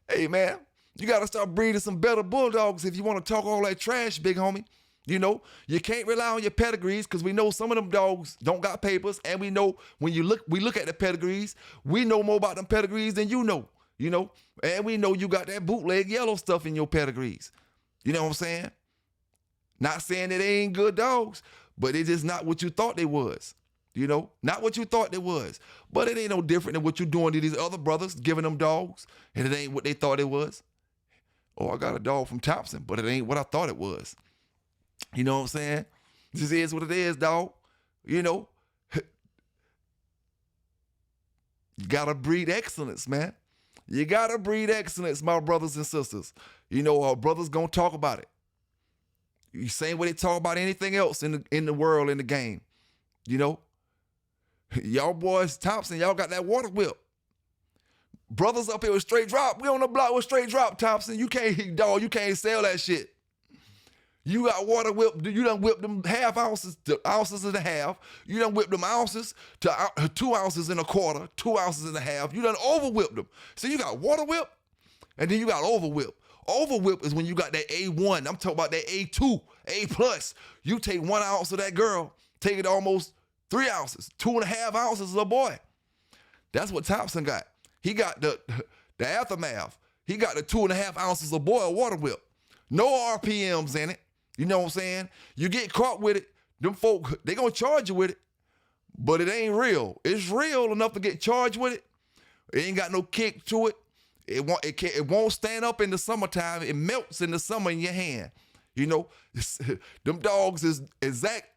Hey, man, you got to start breeding some better bulldogs if you want to talk all that trash, big homie. You know, you can't rely on your pedigrees because we know some of them dogs don't got papers, and we know when we look at the pedigrees, we know more about them pedigrees than you know, and we know you got that bootleg yellow stuff in your pedigrees. You know what I'm saying? Not saying that they ain't good dogs, but it's just not what you thought they was. You know, not what you thought they was. But it ain't no different than what you doing to these other brothers, giving them dogs, and it ain't what they thought it was. Oh, I got a dog from Thompson, but it ain't what I thought it was. You know what I'm saying? This is what it is, dog. You know, you gotta breed excellence, man. You gotta breed excellence, my brothers and sisters. You know, our brothers gonna talk about it. You same way they talk about anything else in the world, in the game. You know, y'all boys, Thompson, y'all got that water whip. Brothers up here with straight drop. We on the block with straight drop, Thompson. You can't sell that shit. You got water whip. You done whipped them half ounces to ounces and a half. You done whipped them ounces to 2 ounces and a quarter, 2 ounces and a half. You done over whipped them. So you got water whip, and then you got over whip. Overwhip is when you got that A1. I'm talking about that A2, A+. You take 1 ounce of that girl, take it almost 3 ounces, 2.5 ounces of a boy. That's what Thompson got. He got the aftermath. He got the 2.5 ounces of boy water whip. No RPMs in it. You know what I'm saying? You get caught with it, them folk, they gonna charge you with it, but it ain't real. It's real enough to get charged with it. It ain't got no kick to it. It won't stand up in the summertime. It melts in the summer in your hand. You know, them dogs is exact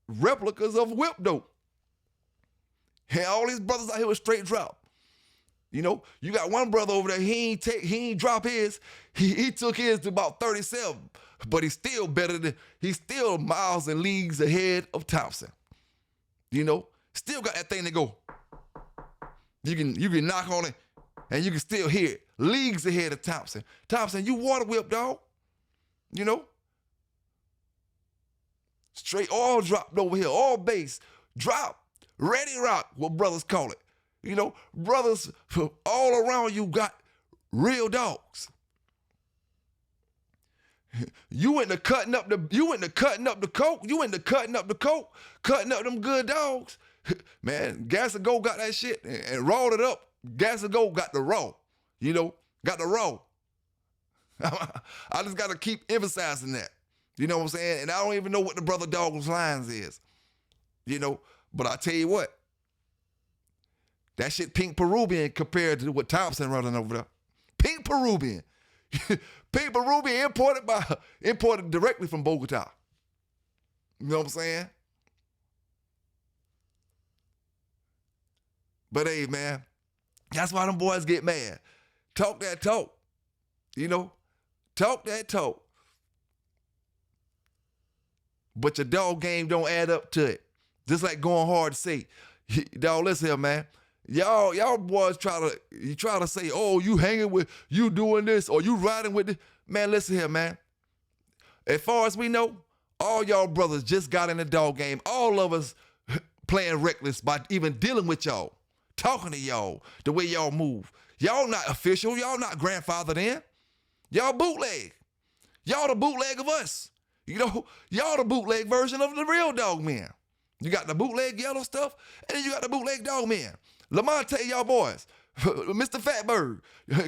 replicas of whip dope. And all these brothers out here with straight drop. You know, you got one brother over there, he ain't drop his. He took his to about 37, but he's still miles and leagues ahead of Thompson. You know, still got that thing to go. You can knock on it and you can still hear it. Leagues ahead of Thompson. Thompson, you water whip, dog. You know? Straight all dropped over here, all base, drop, ready rock, what brothers call it. You know, brothers all around you got real dogs. You into cutting up the coke, cutting up them good dogs. Man, Gas and Go got that shit and rawed it up. Gas and Go got the raw. You know, got the raw. I just got to keep emphasizing that. You know what I'm saying? And I don't even know what the brother dog's lines is. You know, but I tell you what. That shit pink Peruvian compared to what Thompson running over there. Pink Peruvian. Pink Peruvian imported directly from Bogota. You know what I'm saying? But hey, man, that's why them boys get mad. Talk that talk. You know? Talk that talk. But your dog game don't add up to it. Just like going hard to say. Dog, listen here, man. Y'all boys try to say, oh, you hanging with, you doing this, or you riding with this. Man, listen here, man. As far as we know, all y'all brothers just got in the dog game. All of us playing reckless by even dealing with y'all, talking to y'all, the way y'all move. Y'all not official. Y'all not grandfathered in. Y'all bootleg. Y'all the bootleg of us. You know, y'all the bootleg version of the real dog men. You got the bootleg yellow stuff, and then you got the bootleg dog men. Lamont tell y'all boys, Mr. Fatberg,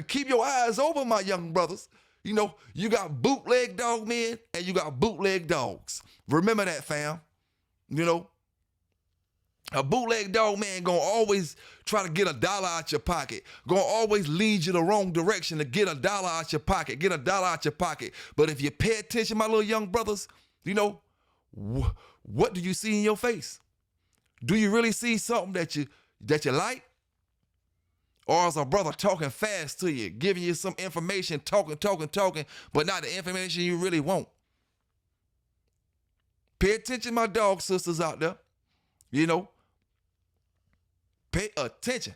keep your eyes open, my young brothers. You know, you got bootleg dog men and you got bootleg dogs. Remember that, fam. You know, a bootleg dog man gonna always try to get $1 out your pocket. Gonna always lead you the wrong direction to get $1 out your pocket, get $1 out your pocket. But if you pay attention, my little young brothers, you know, what do you see in your face? Do you really see something that you like? Or is a brother talking fast to you, giving you some information, talking, but not the information you really want? Pay attention, my dog sisters out there. You know, pay attention.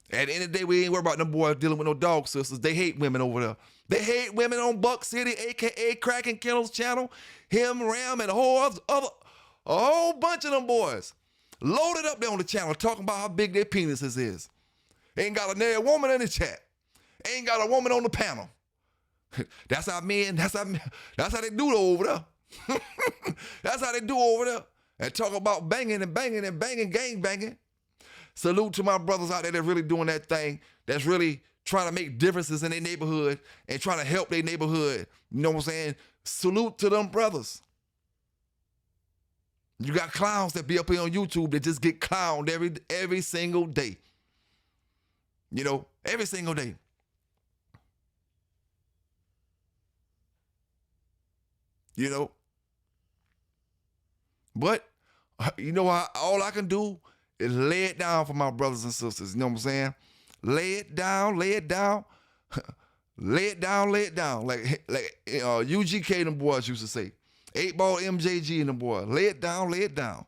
At the end of the day, we ain't worried about them boys dealing with no dog sisters. They hate women over there. They hate women on Buck City, a.k.a. Cracking Kennels channel. Him, Ram, and a whole bunch of them boys loaded up there on the channel talking about how big their penises is. Ain't got a nary woman in the chat. Ain't got a woman on the panel. That's how men, that's how they do it over there. That's how they do over there. And talk about banging, gang banging. Salute to my brothers out there that really doing that thing, that's really trying to make differences in their neighborhood and trying to help their neighborhood. You know what I'm saying? Salute to them brothers. You got clowns that be up here on YouTube that just get clowned every single day. You know, every single day. You know? But, you know, all I can do is lay it down for my brothers and sisters. You know what I'm saying? Lay it down. Lay it down. Like UGK and them boys used to say. 8-ball MJG and them boys. Lay it down.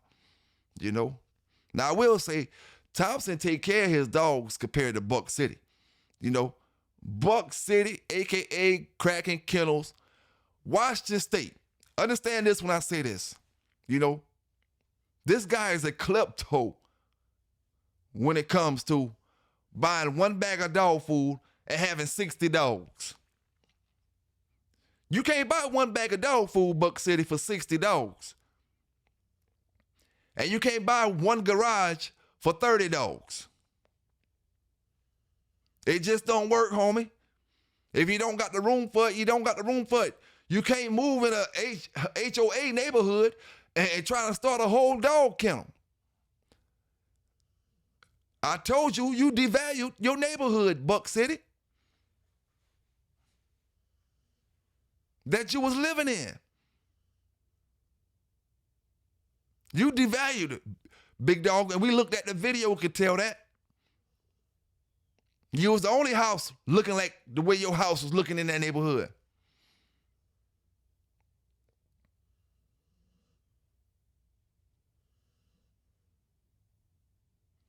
You know? Now, I will say, Thompson take care of his dogs compared to Buck City. You know? Buck City, a.k.a. Cracking Kennels, Washington State. Understand this when I say this. You know? This guy is a klepto when it comes to buying one bag of dog food and having 60 dogs. You can't buy one bag of dog food, Buck City, for 60 dogs. And you can't buy one garage for 30 dogs. It just don't work, homie. If you don't got the room for it, you don't got the room for it. You can't move in a HOA neighborhood and try to start a whole dog kennel. I told you, you devalued your neighborhood, Buck City, that you was living in. You devalued it, big dog, and we looked at the video, could tell that. You was the only house looking like the way your house was looking in that neighborhood.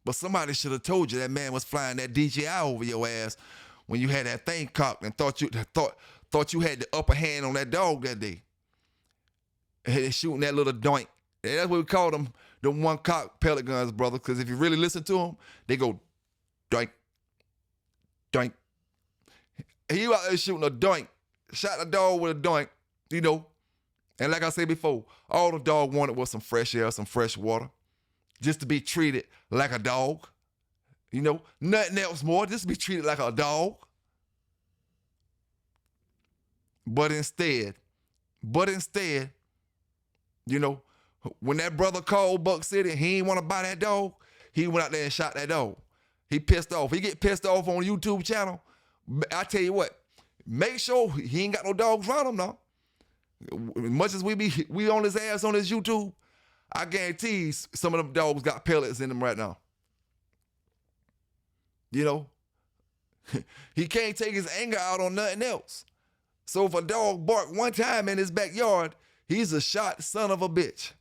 But somebody should have told you that man was flying that DJI over your ass when you had that thing cocked and thought you had the upper hand on that dog that day. And shooting that little doink. And that's what we call them, the one-cock pellet guns, brother. Because if you really listen to them, they go doink, doink. He out there shooting a doink. Shot the dog with a doink, you know. And like I said before, all the dog wanted was some fresh air, some fresh water. Just to be treated like a dog. You know, nothing else more. Just to be treated like a dog. But instead, you know, when that brother called Buck City and he didn't want to buy that dog, he went out there and shot that dog. He pissed off. He get pissed off on YouTube channel. I tell you what, make sure he ain't got no dogs around him now. As much as we on his ass on his YouTube, I guarantee some of them dogs got pellets in them right now. You know, he can't take his anger out on nothing else. So if a dog bark one time in his backyard, he's a shot son of a bitch.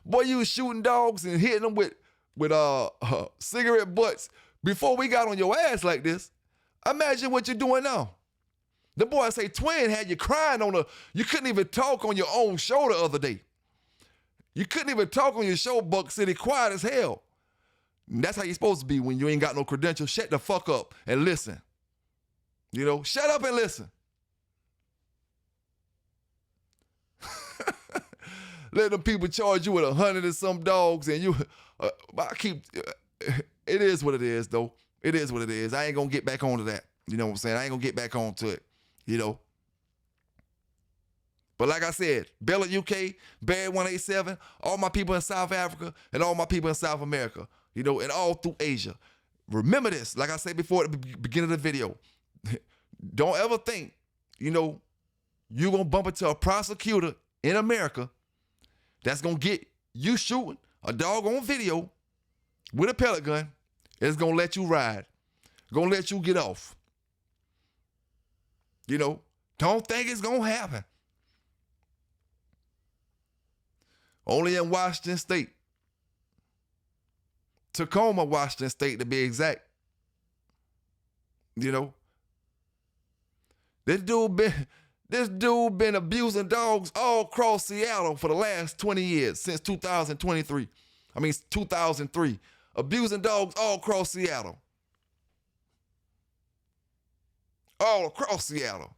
Boy, you was shooting dogs and hitting them with cigarette butts before we got on your ass like this. Imagine what you're doing now. The boy say Twin had you crying you couldn't even talk on your own show the other day. You couldn't even talk on your show, Buck City, quiet as hell. And that's how you're supposed to be when you ain't got no credentials. Shut the fuck up and listen. You know, shut up and listen. Let them people charge you with 100 and some dogs and you, it is what it is though. It is what it is. I ain't gonna get back onto that. You know what I'm saying? I ain't gonna get back onto it, you know. But like I said, Bella UK, Barry 187, all my people in South Africa and all my people in South America, you know, and all through Asia. Remember this, like I said before at the beginning of the video, don't ever think, you know, you're gonna bump into a prosecutor in America that's gonna get you shooting a dog on video with a pellet gun. It's gonna let you ride, gonna let you get off. You know, don't think it's gonna happen. Only in Washington State. Tacoma, Washington State to be exact. You know. This dude been abusing dogs all across Seattle for the last 20 years, since 2003. 2003. Abusing dogs all across Seattle. All across Seattle.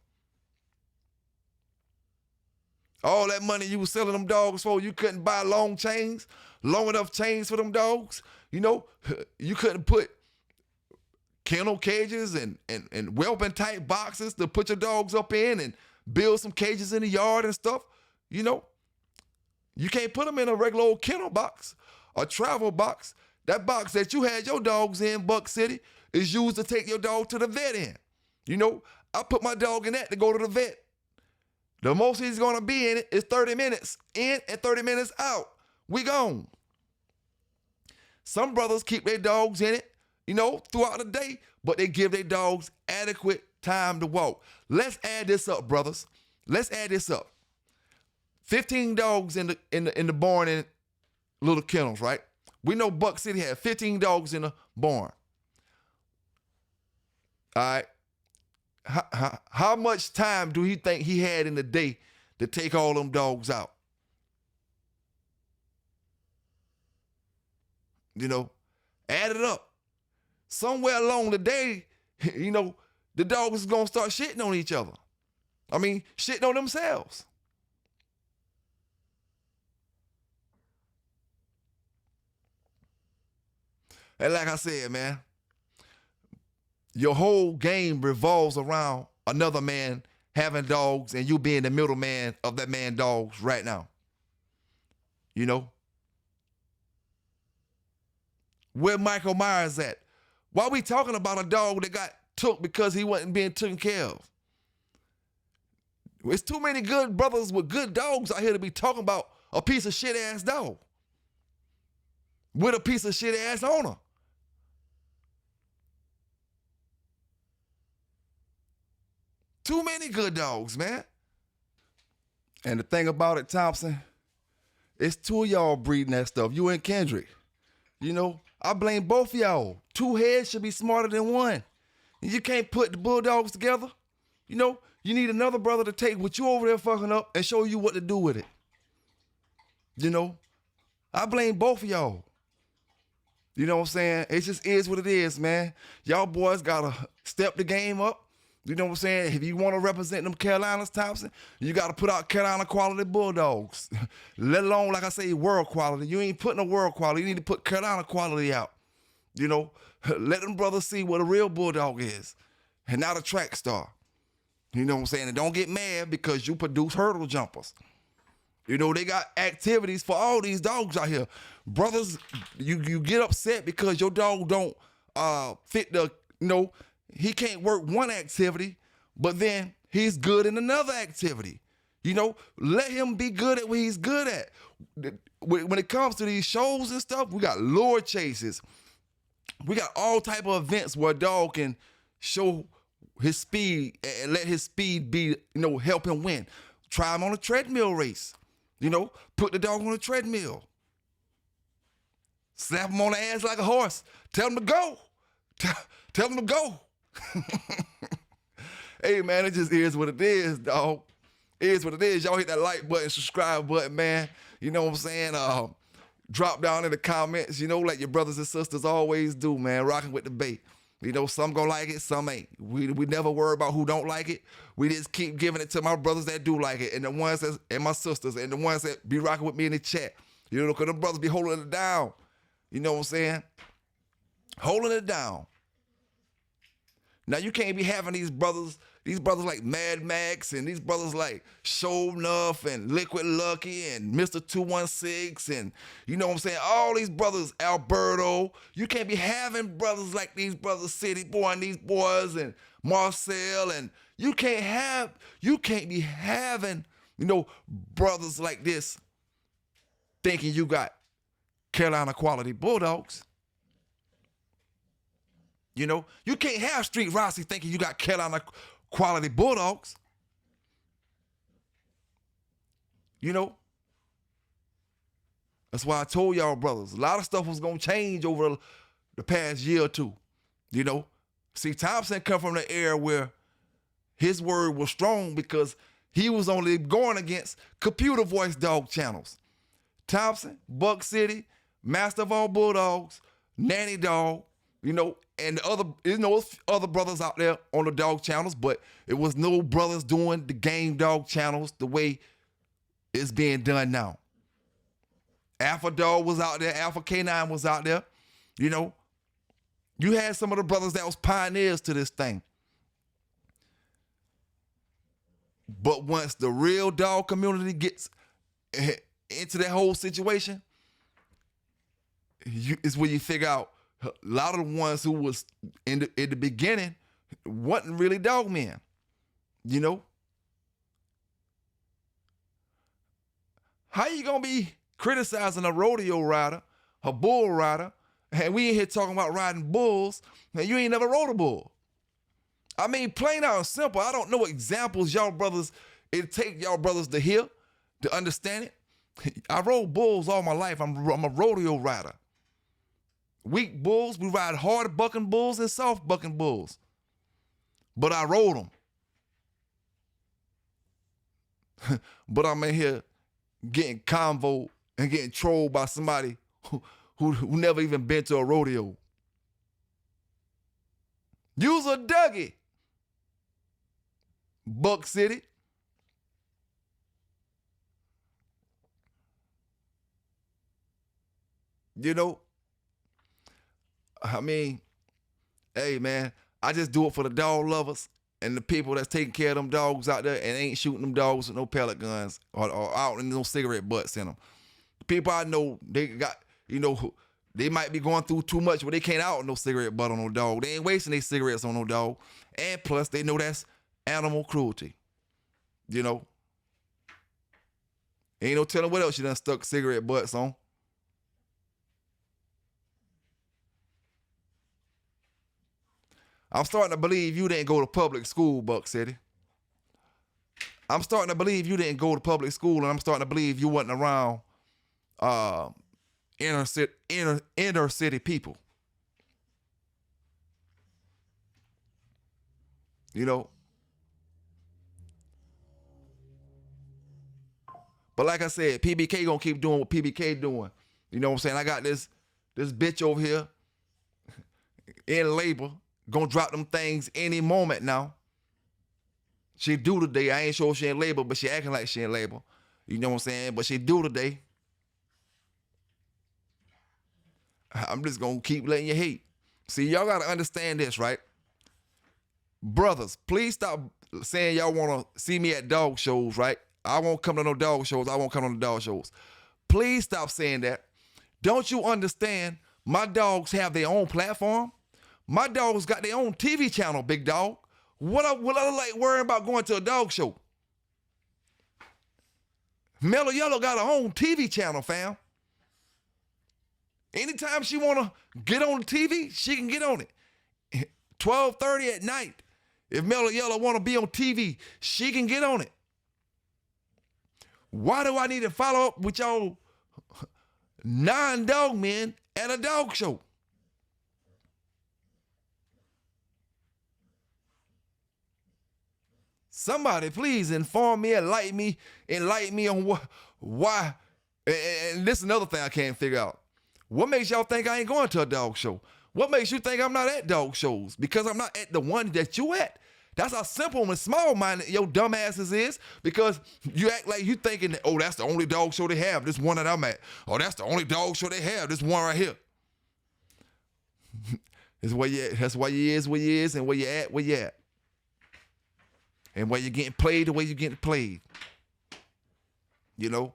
All that money you was selling them dogs for, you couldn't buy long enough chains for them dogs. You know, you couldn't put kennel cages and whelping type boxes to put your dogs up in and build some cages in the yard and stuff. You know, you can't put them in a regular old kennel box, a travel box. That box that you had your dogs in, Buck City, is used to take your dog to the vet in. You know, I put my dog in that to go to the vet. The most he's gonna be in it is 30 minutes in and 30 minutes out. We gone. Some brothers keep their dogs in it, you know, throughout the day, but they give their dogs adequate time to walk. Let's add this up, brothers. Let's add this up. 15 dogs in the barn in little kennels, right? We know Buck City had 15 dogs in the barn. All right. How much time do he think he had in the day to take all them dogs out? You know, add it up. Somewhere along the day, you know, the dogs is going to start shitting on each other. I mean, shitting on themselves. And like I said, man, your whole game revolves around another man having dogs and you being the middleman of that man's dogs right now. You know? Where Michael Myers at? Why we talking about a dog that got took because he wasn't being taken care of? There's too many good brothers with good dogs out here to be talking about a piece of shit ass dog with a piece of shit ass owner. Too many good dogs, man. And the thing about it, Thompson, it's two of y'all breeding that stuff. You and Kendrick. You know, I blame both of y'all. Two heads should be smarter than one. And you can't put the bulldogs together. You know, you need another brother to take what you over there fucking up and show you what to do with it. You know, I blame both of y'all. You know what I'm saying? It just is what it is, man. Y'all boys gotta step the game up. You know what I'm saying? If you want to represent them Carolinas, Thompson, you got to put out Carolina quality bulldogs. Let alone, like I say, world quality. You ain't putting a world quality. You need to put Carolina quality out. You know, let them brothers see what a real bulldog is and not a track star. You know what I'm saying? And don't get mad because you produce hurdle jumpers. You know, they got activities for all these dogs out here. Brothers, you get upset because your dog don't fit the, you know, he can't work one activity, but then he's good in another activity. You know, let him be good at what he's good at. When it comes to these shows and stuff, we got lure chases. We got all type of events where a dog can show his speed and let his speed be, you know, help him win. Try him on a treadmill race. You know, put the dog on a treadmill. Slap him on the ass like a horse. Tell him to go. Tell him to go. Hey, man, it just is what it is, dog. It is what it is. Y'all hit that like button, subscribe button, man. You know what I'm saying? Drop down in the comments, you know, like your brothers and sisters always do, man. Rocking with the bait. You know, some gonna like it, some ain't. We never worry about who don't like it. We just keep giving it to my brothers that do like it, and the ones that, and my sisters, and the ones that be rocking with me in the chat. You know, because them brothers be holding it down. You know what I'm saying? Holding it down. Now you can't be having these brothers like Mad Max and these brothers like Show Enough and Liquid Lucky and Mr. 216 and you know what I'm saying? All these brothers, Alberto. You can't be having brothers like these brothers City Boy and these boys and Marcel, and you can't be having, you know, brothers like this thinking you got Carolina quality bulldogs. You know, you can't have Street Rossi thinking you got Carolina quality bulldogs. You know, that's why I told y'all brothers, a lot of stuff was going to change over the past year or two. You know, see, Thompson come from the era where his word was strong because he was only going against computer voice dog channels. Thompson, Buck City, Master of All Bulldogs, Nanny Dog, you know, and the other, you know, other brothers out there on the dog channels, but it was no brothers doing the game dog channels the way it's being done now. Alpha Dog was out there, Alpha K9 was out there, you know. You had some of the brothers that was pioneers to this thing. But once the real dog community gets into that whole situation, it's when you figure out a lot of the ones who was in the beginning wasn't really dog men, you know? How you gonna be criticizing a rodeo rider, a bull rider, and we in here talking about riding bulls, and you ain't never rode a bull? I mean, plain out and simple, I don't know what examples y'all brothers, it take y'all brothers to hear, to understand it. I rode bulls all my life. I'm a rodeo rider. Weak bulls, we ride hard bucking bulls and soft bucking bulls. But I rode them. But I'm in here getting convo and getting trolled by somebody who never even been to a rodeo. Use a Dougie. Buck City. You know, I mean, hey man, I just do it for the dog lovers and the people that's taking care of them dogs out there and ain't shooting them dogs with no pellet guns or out in no cigarette butts in them. The people I know, they got, you know, they might be going through too much, but they can't out no cigarette butt on no dog. They ain't wasting their cigarettes on no dog. And plus, they know that's animal cruelty. You know, ain't no telling what else you done stuck cigarette butts on. I'm starting to believe you didn't go to public school, Buck City. I'm starting to believe you didn't go to public school, and I'm starting to believe you wasn't around inner city people. You know. But like I said, PBK gonna keep doing what PBK doing. You know what I'm saying? I got this bitch over here in labor, gonna drop them things any moment now. She due today. I ain't sure she in labor, but she acting like she in labor. You know what I'm saying? But she due today. I'm just gonna keep letting you hate. See, y'all gotta understand this, right? Brothers, please stop saying y'all wanna see me at dog shows, right? I won't come to no dog shows. I won't come to no dog shows. Please stop saying that. Don't you understand? My dogs have their own platform. My dogs got their own TV channel, big dog. What I like worrying about going to a dog show? Mellow Yellow got her own TV channel, fam. Anytime she wanna get on the TV, she can get on it. 12:30 at night. If Mellow Yellow wanna be on TV, she can get on it. Why do I need to follow up with y'all non-dog men at a dog show? Somebody please inform me, enlighten me on why. And this is another thing I can't figure out. What makes y'all think I ain't going to a dog show? What makes you think I'm not at dog shows? Because I'm not at the one that you at. That's how simple and small-minded your dumb asses is, because you act like you thinking, oh, that's the only dog show they have, this one that I'm at. Oh, that's the only dog show they have, this one right here. That's why you is where you is, and where you at, where you at. And where you getting played the way you getting played. You know?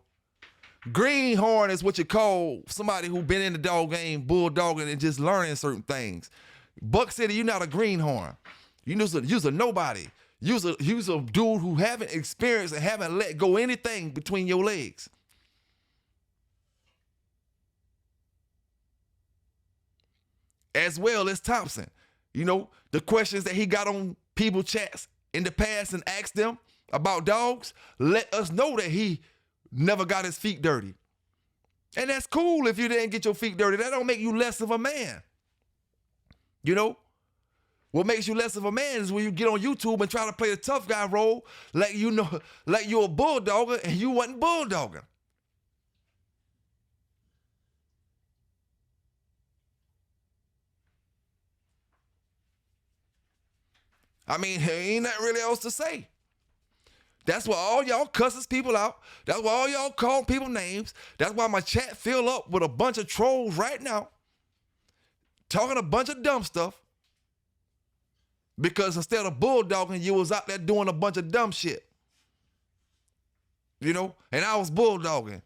Greenhorn is what you call somebody who been in the dog game, bulldogging and just learning certain things. Buck City, you're not a greenhorn. You's a nobody. You's a dude who haven't experienced and haven't let go anything between your legs. As well as Thompson. You know, the questions that he got on people chats in the past and asked them about dogs, let us know that he never got his feet dirty. And that's cool if you didn't get your feet dirty. That don't make you less of a man. You know? What makes you less of a man is when you get on YouTube and try to play the tough guy role like you know, like you're a bulldogger and you wasn't bulldogging. I mean, there ain't nothing really else to say. That's why all y'all cusses people out. That's why all y'all call people names. That's why my chat fill up with a bunch of trolls right now, talking a bunch of dumb stuff. Because instead of bulldogging, you was out there doing a bunch of dumb shit. You know? And I was bulldogging.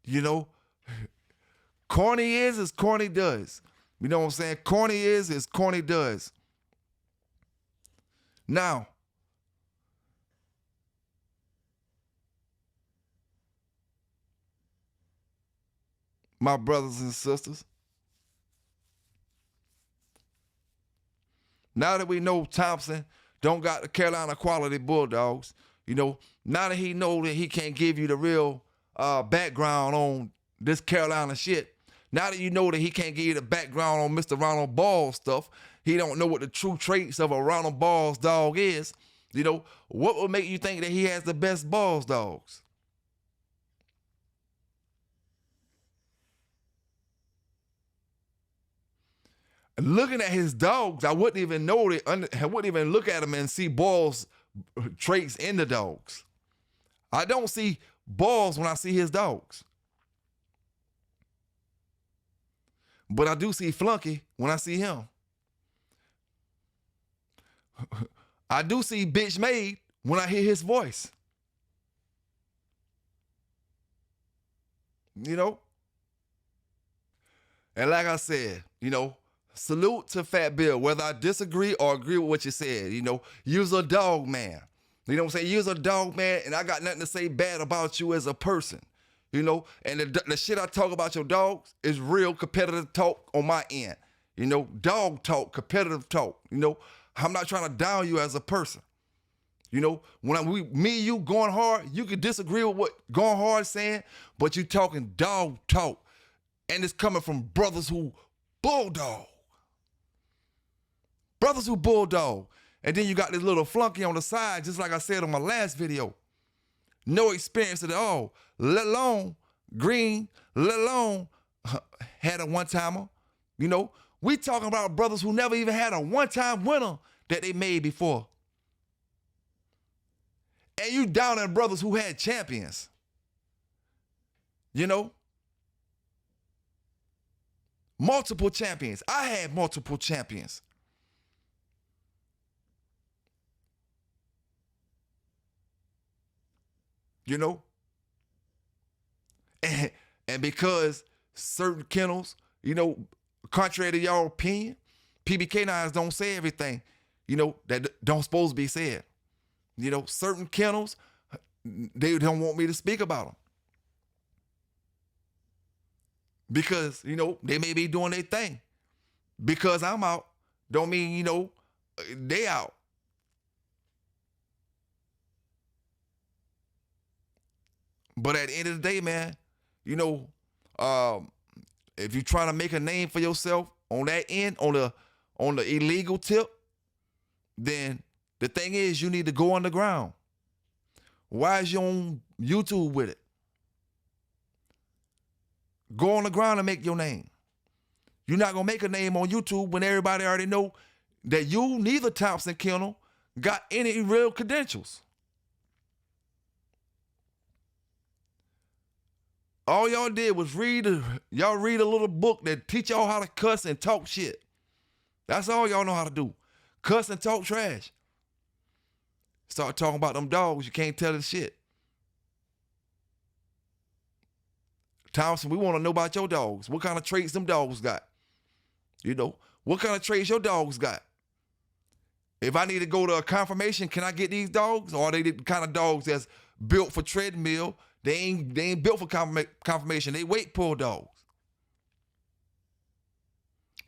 You know? Corny is as corny does. You know what I'm saying? Corny is as corny does. Now, my brothers and sisters, now that we know Thompson don't got the Carolina quality Bulldogs, you know, now that he know that he can't give you the real background on this Carolina shit, now that you know that he can't give you the background on Mr. Ronald Boyles stuff, he don't know what the true traits of a Ronald Boyles dog is, You know, what would make you think that he has the best Boyles dogs? Looking at his dogs, I wouldn't even know that. I wouldn't even look at him and see Boyles traits in the dogs. I don't see Boyles when I see his dogs, but I do see Flunky when I see him. I do see Bitch Made when I hear his voice. You know, and like I said, you know, salute to Fat Bill, whether I disagree or agree with what you said. You know, you's a dog man. You know what I'm saying? You's a dog man, and I got nothing to say bad about you as a person. You know, and the shit I talk about your dogs is real competitive talk on my end. You know, dog talk, competitive talk. You know, I'm not trying to down you as a person. You know, when me and you going hard, you can disagree with what going hard is saying, but you talking dog talk. And it's coming from brothers who bulldog. Brothers who bulldog. And then you got this little flunky on the side, just like I said on my last video. No experience at all, let alone green, let alone had a one-timer. You know, we talking about brothers who never even had a one-time winner that they made before. And you down at brothers who had champions. You know? Multiple champions. I had multiple champions. You know? And because certain kennels, you know, contrary to y'all opinion, PBK9s don't say everything, you know, that don't supposed to be said. You know, certain kennels, they don't want me to speak about them. Because, you know, they may be doing their thing. Because I'm out, don't mean, you know, they out. But at the end of the day, man, you know, if you're trying to make a name for yourself on that end, on the illegal tip, then the thing is you need to go underground. Why is you on YouTube with it? Go on the ground and make your name. You're not going to make a name on YouTube when everybody already know that you, neither Thompson Kennel, got any real credentials. All y'all did was read a little book that teach y'all how to cuss and talk shit. That's all y'all know how to do. Cuss and talk trash. Start talking about them dogs, you can't tell the shit. Thompson, we want to know about your dogs. What kind of traits them dogs got? You know, what kind of traits your dogs got? If I need to go to a confirmation, can I get these dogs? Or are they the kind of dogs that's built for treadmill? They ain't built for confirmation. They weight pull dogs.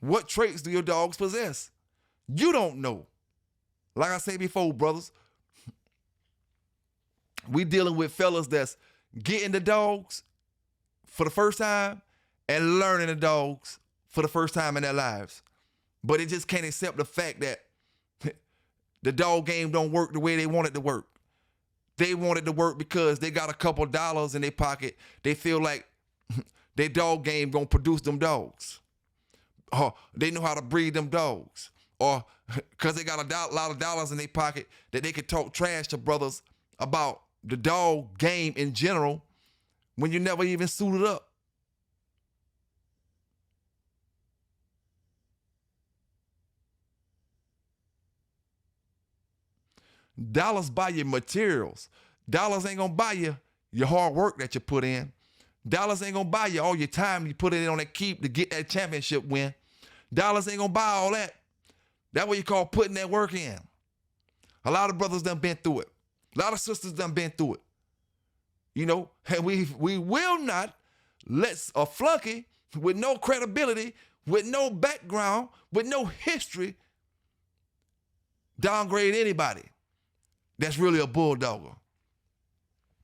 What traits do your dogs possess? You don't know. Like I said before, brothers, we dealing with fellas that's getting the dogs for the first time and learning the dogs for the first time in their lives. But they just can't accept the fact that the dog game don't work the way they want it to work. They want it to work because they got a couple dollars in their pocket. They feel like their dog game gonna produce them dogs. Or they know how to breed them dogs. Or because they got a lot of dollars in their pocket that they can talk trash to brothers about the dog game in general when you never even suited up. Dollars buy you materials. Dollars ain't gonna buy you your hard work that you put in. Dollars ain't gonna buy you all your time you put it on that keep to get that championship win. Dollars ain't gonna buy all that. That's what you call putting that work in. A lot of brothers done been through it. A lot of sisters done been through it. You know, and we will not let a flunky with no credibility, with no background, with no history, downgrade anybody that's really a bulldogger.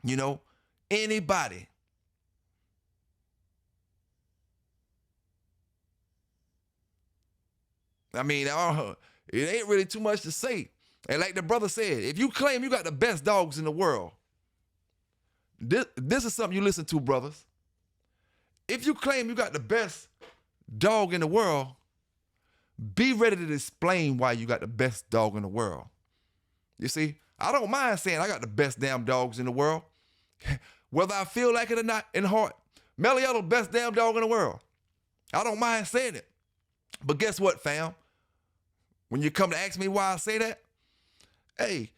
You know, anybody. I mean, it ain't really too much to say. And like the brother said, if you claim you got the best dogs in the world, this is something you listen to, brothers. If you claim you got the best dog in the world, be ready to explain why you got the best dog in the world. You see, I don't mind saying I got the best damn dogs in the world. Whether I feel like it or not in heart, Melio's the best damn dog in the world. I don't mind saying it. But guess what, fam? When you come to ask me why I say that, hey,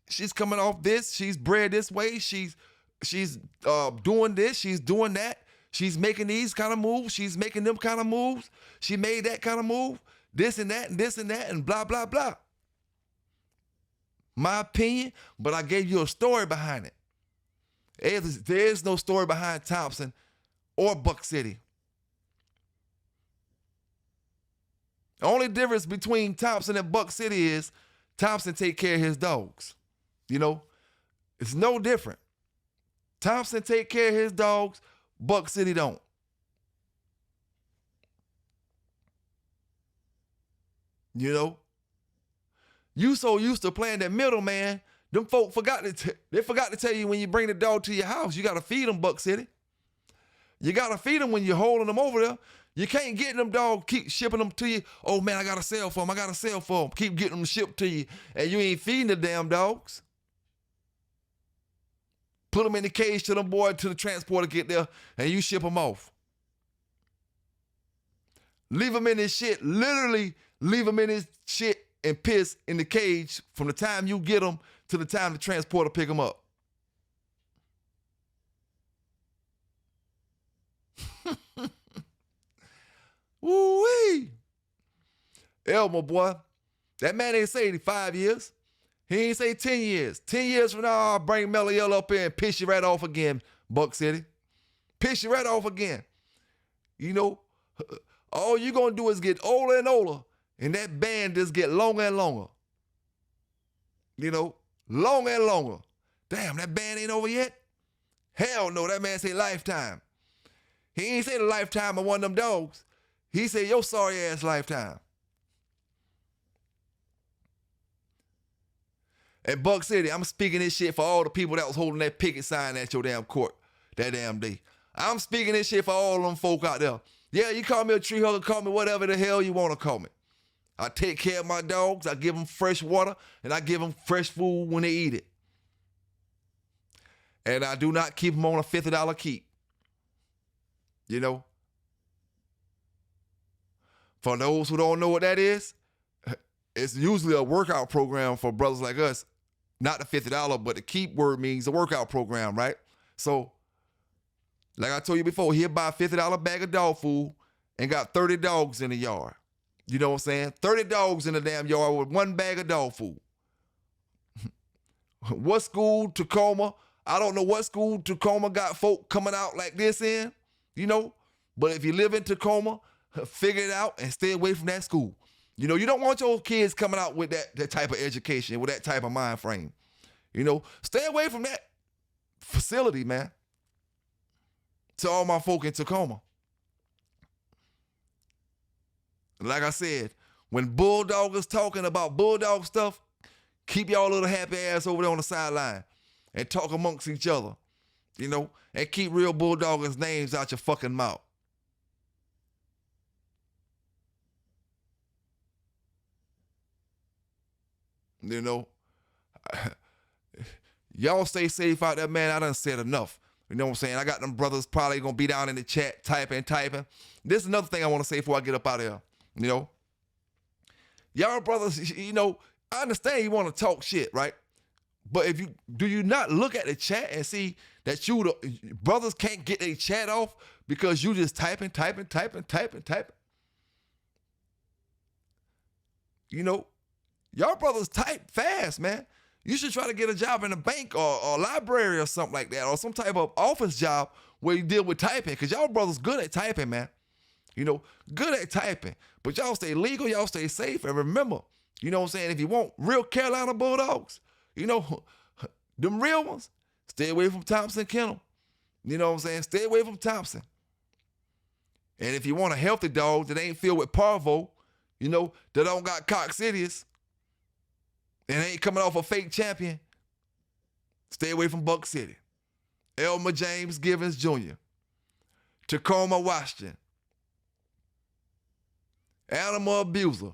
she's coming off this, she's bred this way, she's doing this, she's doing that, she's making these kind of moves, she's making them kind of moves, she made that kind of move, this and that and this and that and blah, blah, blah. My opinion, but I gave you a story behind it. There's no story behind Thompson or Buck City. The only difference between Thompson and Buck City is Thompson take care of his dogs. You know, it's no different. Thompson take care of his dogs, Buck City don't. You know, you so used to playing that middleman, them folk forgot to tell you when you bring the dog to your house, you got to feed them, Buck City. You got to feed them when you're holding them over there. You can't get them dogs, keep shipping them to you. Oh, man, I got to sell for them. I got to sell for them. Keep getting them shipped to you, and you ain't feeding the damn dogs. Put them in the cage till them boy, till the transporter get there, and you ship them off. Leave them in this shit, literally leave them in this shit and piss in the cage from the time you get them to the time the transporter pick them up. Woo-wee. Elmo, boy, that man ain't say 5 years. He ain't say 10 years. 10 years from now, I'll bring Melio up here and piss you right off again, Buck City. Piss you right off again. You know, all you gonna do is get older and older, and that band just get longer and longer. You know, longer and longer. Damn, that band ain't over yet? Hell no, that man say lifetime. He ain't say the lifetime of one of them dogs. He said your sorry ass lifetime. At Buck City, I'm speaking this shit for all the people that was holding that picket sign at your damn court that damn day. I'm speaking this shit for all them folk out there. Yeah, you call me a tree hugger, call me whatever the hell you want to call me. I take care of my dogs, I give them fresh water, and I give them fresh food when they eat it. And I do not keep them on a $50 keep. You know? For those who don't know what that is, it's usually a workout program for brothers like us. Not the $50, but the keep word means a workout program, right? So, like I told you before, he'll buy a $50 bag of dog food and got 30 dogs in the yard. You know what I'm saying? 30 dogs in the damn yard with one bag of dog food. What school, Tacoma? I don't know what school Tacoma got folk coming out like this in, you know? But if you live in Tacoma, figure it out and stay away from that school. You know, you don't want your kids coming out with that type of education, with that type of mind frame. You know, stay away from that facility, man. To all my folk in Tacoma. Like I said, when Bulldog is talking about Bulldog stuff, keep y'all little happy ass over there on the sideline and talk amongst each other, you know, and keep real Bulldoggers' names out your fucking mouth. You know, y'all stay safe out there, man. I done said enough. You know what I'm saying? I got them brothers probably going to be down in the chat typing. This is another thing I want to say before I get up out of here. You know, y'all brothers, you know, I understand you want to talk shit, right? But do you not look at the chat and see that brothers can't get their chat off because you just typing? You know, y'all brothers type fast, man. You should try to get a job in a bank or a library or something like that, or some type of office job where you deal with typing, because y'all brothers good at typing, man. You know, good at typing. But y'all stay legal, y'all stay safe, and remember, you know what I'm saying, if you want real Carolina Bulldogs, you know, them real ones, stay away from Thompson Kennel. You know what I'm saying? Stay away from Thompson. And if you want a healthy dog that ain't filled with parvo, you know, that don't got coccidius, and ain't coming off a fake champion, stay away from Buck City. Elmer James Givens Jr., Tacoma, Washington, animal abuser.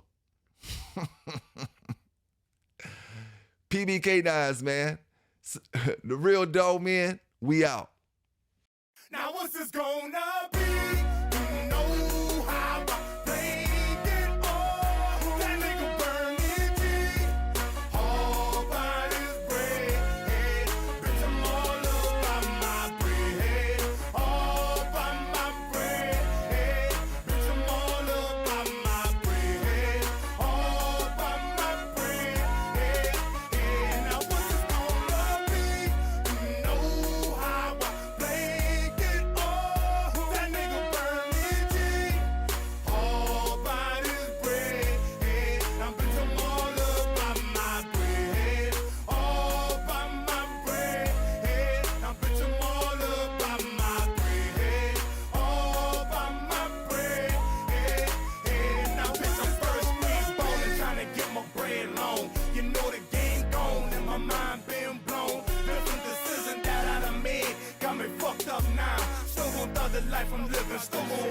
PBK9s, man. The real dog men, we out. Now what's this gonna be? You know how I played it all. That nigga burn it deep. All by his bread. Bitch, I'm all up by my bread. All by my bread. Bitch, I'm all up by my bread. All by my bread. Now what's this gonna be? You know how I played it all. That nigga burn it deep. All by his bread. Now bitch, I'm all up by my bread. All by my bread. Now bitch, I'm all up by my bread. All by my bread. Now bitch, I'm first week ballin', trying to get my bread long. You know the game gone and my mind been blown. Different decision that I done made got me fucked up now. Still gon' thug the life I'm living, still gon'